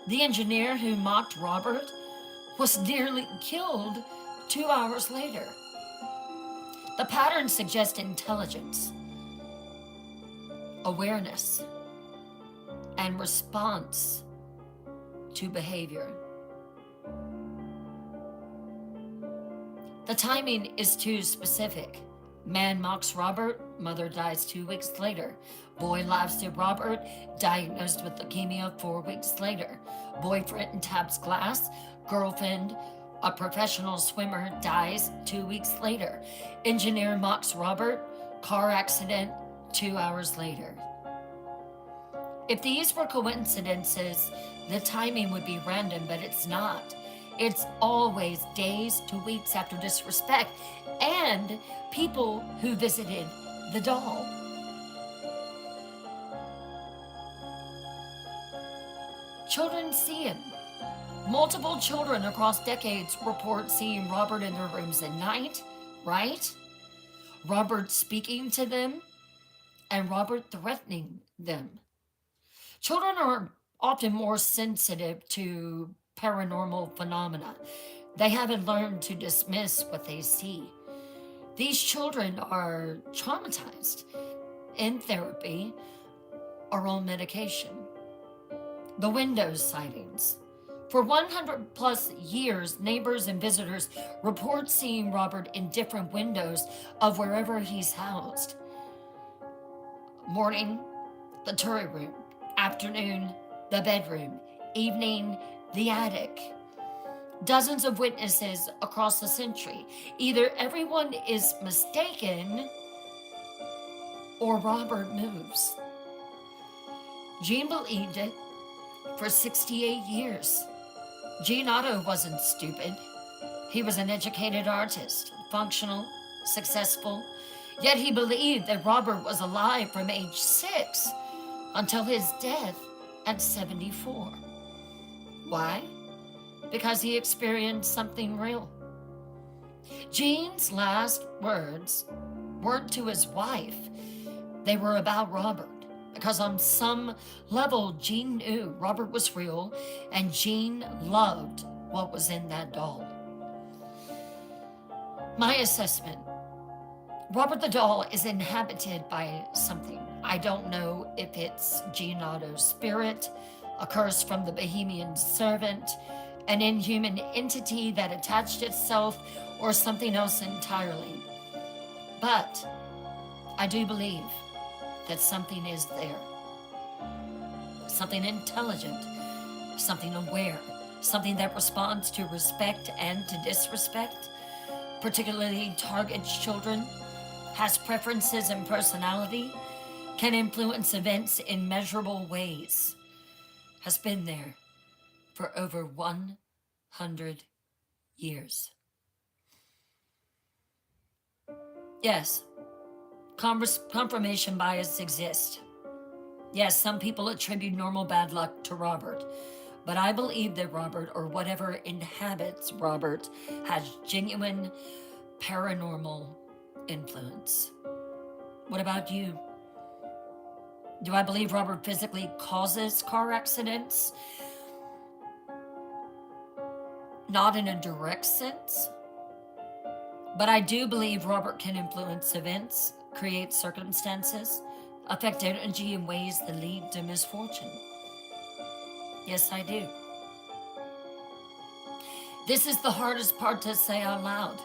[SPEAKER 1] The engineer who mocked Robert was nearly killed 2 hours later. The pattern suggests intelligence, awareness, and response to behavior. The timing is too specific. Man mocks Robert, mother dies 2 weeks later. Boy laughs at Robert, diagnosed with leukemia 4 weeks later. Boyfriend taps glass, girlfriend, a professional swimmer, dies 2 weeks later. Engineer mocks Robert, car accident 2 hours later. If these were coincidences, the timing would be random, but it's not. It's always days to weeks after disrespect and people who visited the doll. Children see him. Multiple children across decades report seeing Robert in their rooms at night, right? Robert speaking to them, and Robert threatening them. Children are often more sensitive to paranormal phenomena. They haven't learned to dismiss what they see. These children are traumatized in therapy or on medication. The windows sightings. For 100 plus years, neighbors and visitors report seeing Robert in different windows of wherever he's housed. Morning, the turret room. Afternoon, the bedroom. Evening, the attic. Dozens of witnesses across the century. Either everyone is mistaken or Robert moves. Gene believed it for 68 years. Gene Otto wasn't stupid. He was an educated artist, functional, successful, yet he believed that Robert was alive from age 6 until his death at 74. Why? Because he experienced something real. Gene's last words weren't to his wife. They were about Robert. Because on some level, Gene knew Robert was real, and Gene loved what was in that doll. My assessment, Robert the doll is inhabited by something. I don't know if it's Gene Otto's spirit, a curse from the Bohemian servant, an inhuman entity that attached itself, or something else entirely. But I do believe that something is there. Something intelligent, something aware, something that responds to respect and to disrespect, particularly targets children, has preferences and personality, can influence events in measurable ways, has been there for over 100 years. Yes, confirmation bias exists. Yes, some people attribute normal bad luck to Robert, but I believe that Robert, or whatever inhabits Robert, has genuine paranormal influence. What about you? Do I believe Robert physically causes car accidents? Not in a direct sense, but I do believe Robert can influence events, create circumstances, affect energy in ways that lead to misfortune. Yes, I do. This is the hardest part to say out loud.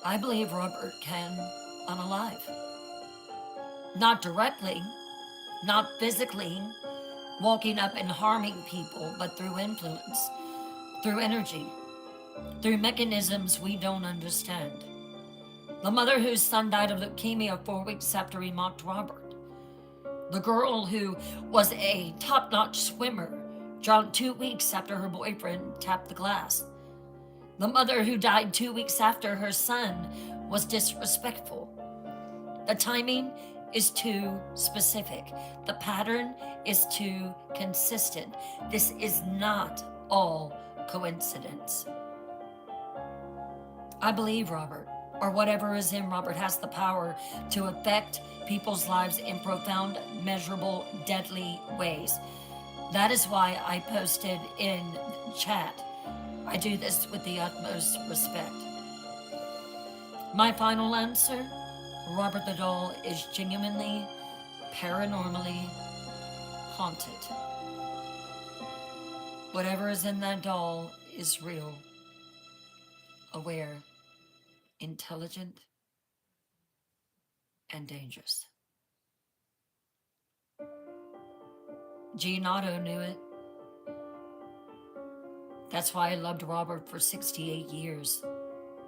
[SPEAKER 1] I believe Robert can unalive. Not directly, not physically, walking up and harming people, but through influence, through energy, through mechanisms we don't understand. The mother whose son died of leukemia 4 weeks after he mocked Robert. The girl who was a top-notch swimmer drowned 2 weeks after her boyfriend tapped the glass. The mother who died 2 weeks after her son was disrespectful. The timing is too specific. The pattern is too consistent. This is not all coincidence. I believe Robert, or whatever is in Robert, has the power to affect people's lives in profound, measurable, deadly ways. That is why I posted in chat. I do this with the utmost respect. My final answer, Robert the Doll is genuinely, paranormally haunted. Whatever is in that doll is real, aware, intelligent, and dangerous. Gene Otto knew it. That's why I loved Robert for 68 years.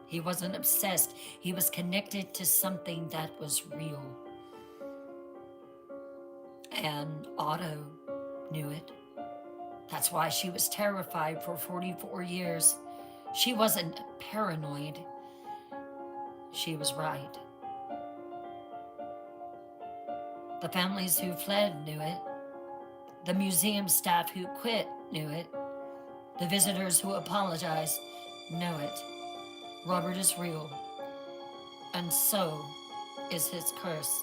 [SPEAKER 1] He wasn't obsessed. He was connected to something that was real. And Otto knew it. That's why she was terrified for 44 years. She wasn't paranoid. She was right. The families who fled knew it. The museum staff who quit knew it. The visitors who apologized know it. Robert is real, and so is his curse.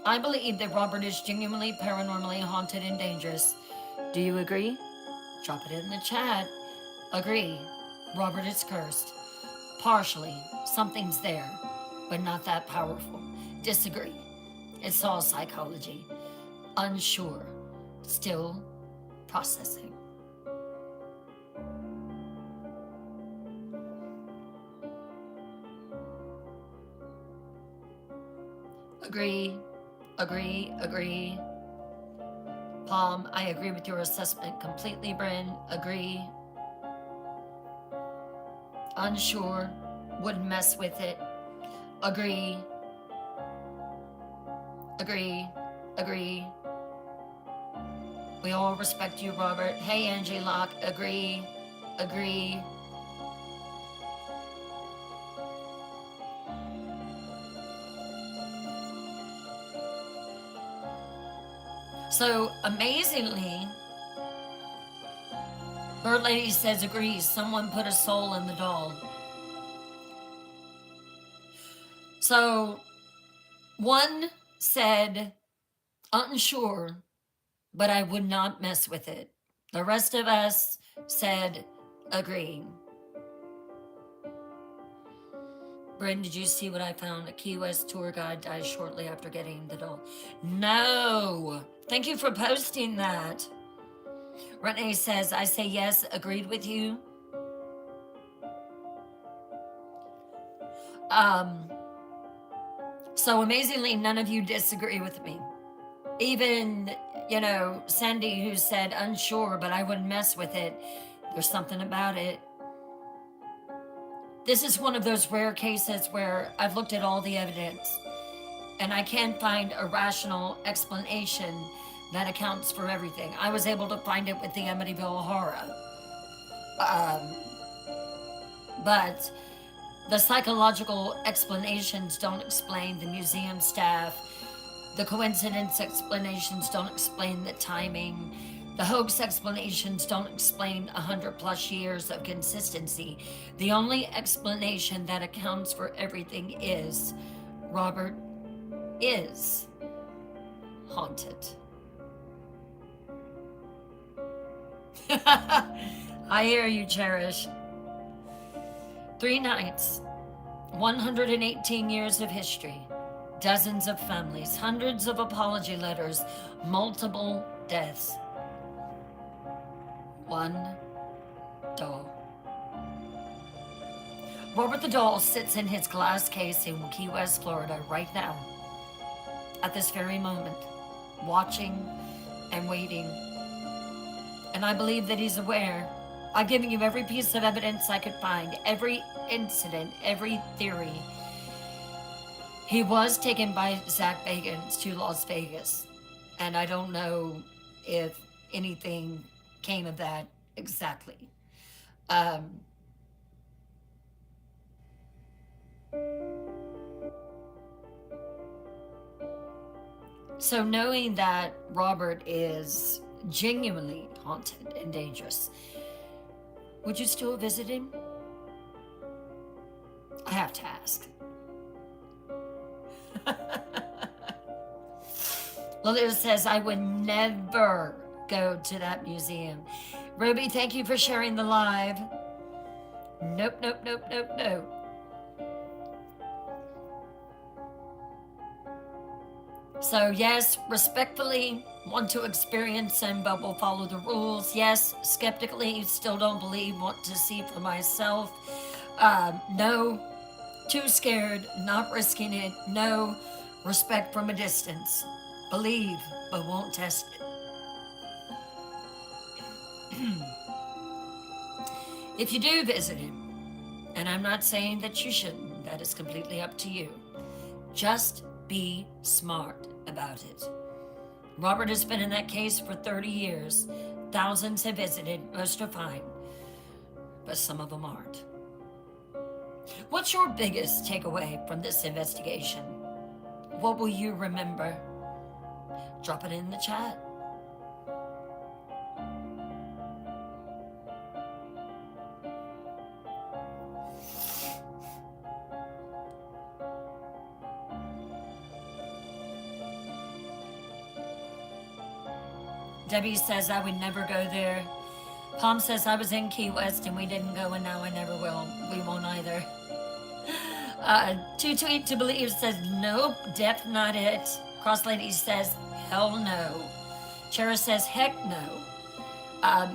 [SPEAKER 1] I believe that Robert is genuinely, paranormally haunted and dangerous. Do you agree? Drop it in the chat. Agree. Robert is cursed. Partially. Something's there, but not that powerful. Disagree. It's all psychology. Unsure. Still processing. Agree, agree, agree. Palm, I agree with your assessment completely, Bryn. Agree. Unsure, wouldn't mess with it. Agree. Agree, agree. We all respect you, Robert. Hey, Angie Locke, agree, agree. So amazingly, Bird Lady says agrees. Someone put a soul in the doll. So one said unsure, but I would not mess with it. The rest of us said agree. Bryn, did you see what I found? A Key West tour guide dies shortly after getting the doll. No. Thank you for posting that. Renee says, I say yes, agreed with you. So amazingly, none of you disagree with me. Even, Sandy, who said unsure, but I wouldn't mess with it. There's something about it. This is one of those rare cases where I've looked at all the evidence and I can't find a rational explanation that accounts for everything. I was able to find it with the Amityville Horror. But the psychological explanations don't explain the museum staff. The coincidence explanations don't explain the timing. The hoax explanations don't explain 100+ years of consistency. The only explanation that accounts for everything is Robert is haunted. I hear you, Cherish. 3 nights, 118 years of history, dozens of families, hundreds of apology letters, multiple deaths. One doll. Robert the Doll sits in his glass case in Key West, Florida right now, at this very moment, watching and waiting. And I believe that he's aware. I've given you every piece of evidence I could find, every incident, every theory. He was taken by Zach Bagans to Las Vegas, and I don't know if anything came of that exactly. Um, so knowing that Robert is genuinely haunted and dangerous, would you still visit him? I have to ask. Lulu says, I would never go to that museum. Ruby, thank you for sharing the live. Nope, nope, nope, nope, nope. So yes, respectfully want to experience him, but will follow the rules. Yes, skeptically, still don't believe, want to see for myself. No, too scared, not risking it. No, respect from a distance. Believe, but won't test it. If you do visit him, and I'm not saying that you shouldn't, that is completely up to you, just be smart about it. Robert has been in that case for 30 years. Thousands have visited, most are fine, but some of them aren't. What's your biggest takeaway from this investigation? What will you remember? Drop it in the chat. Debbie says I would never go there. Palm says I was in Key West and we didn't go, and now I never will. We won't either. Too Tweet to Believe says nope, def not it. Cross Lady says hell no. Chera says heck no.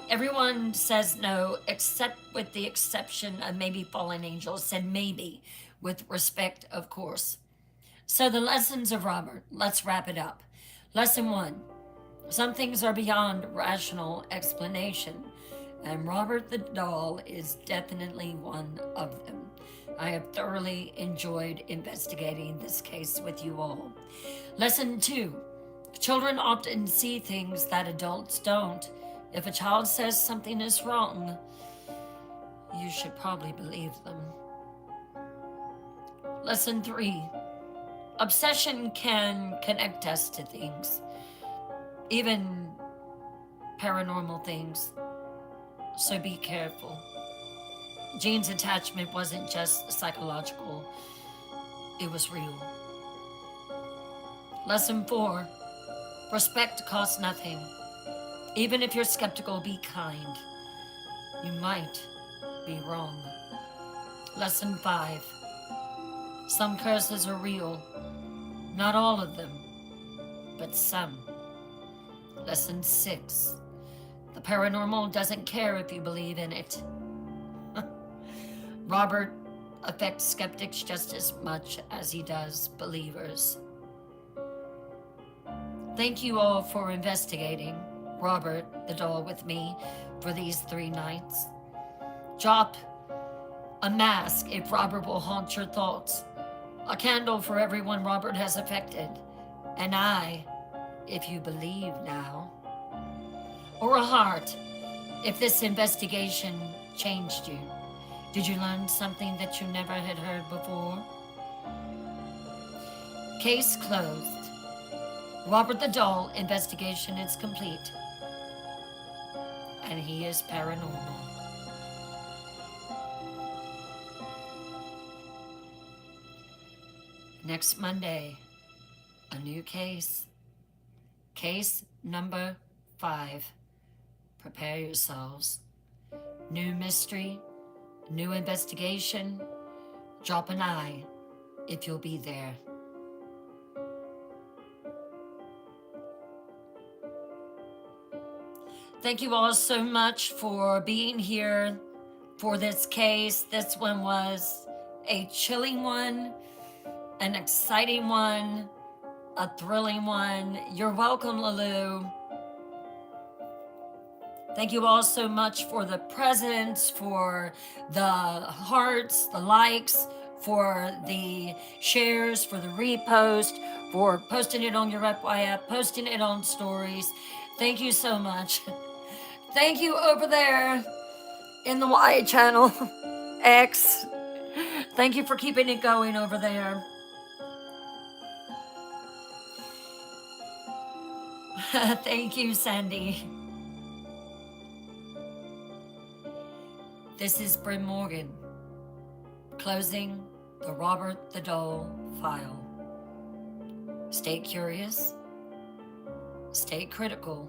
[SPEAKER 1] Everyone says no, except with the exception of maybe Fallen Angels said maybe, with respect, of course. So the lessons of Robert, let's wrap it up. Lesson 1. Some things are beyond rational explanation, and Robert the Doll is definitely one of them. I have thoroughly enjoyed investigating this case with you all. Lesson 2. Children often see things that adults don't. If a child says something is wrong, you should probably believe them. Lesson 3. Obsession can connect us to things, even paranormal things, so be careful. Jean's attachment wasn't just psychological, it was real. Lesson 4, respect costs nothing. Even if you're skeptical, be kind. You might be wrong. Lesson 5, some curses are real. Not all of them, but some. Lesson 6, the paranormal doesn't care if you believe in it. Robert affects skeptics just as much as he does believers. Thank you all for investigating Robert the Doll with me for these 3 nights. Drop a mask if Robert will haunt your thoughts, a candle for everyone Robert has affected, an eye if you believe now, or a heart if this investigation changed you. Did you learn something that you never had heard before? Case closed. Robert the Doll investigation is complete, and he is paranormal. Next Monday, a new case. Case number 5. Prepare yourselves. New mystery, new investigation. Drop an eye if you'll be there. Thank you all so much for being here for this case. This one was a chilling one, an exciting one, a thrilling one. You're welcome, Lulu. Thank you all so much for the presents, for the hearts, the likes, for the shares, for the repost, for posting it on your FYF, posting it on stories. Thank you so much. Thank you over there in the Y channel, X. Thank you for keeping it going over there. Thank you, Sandy. This is Bryn Morgan, closing the Robert the Doll file. Stay curious, stay critical,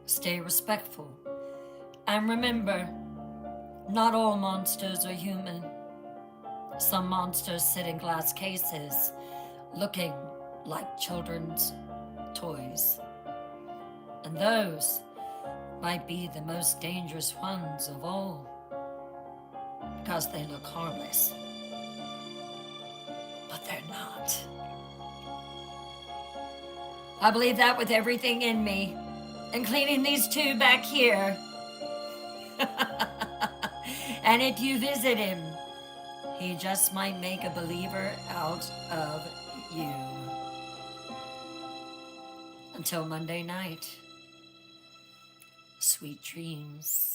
[SPEAKER 1] stay respectful, and remember, not all monsters are human. Some monsters sit in glass cases, looking like children's toys. And those might be the most dangerous ones of all, because they look harmless. But they're not. I believe that with everything in me, including these two back here. And if you visit him, he just might make a believer out of you. Until Monday night, sweet dreams.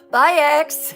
[SPEAKER 1] Bye, X.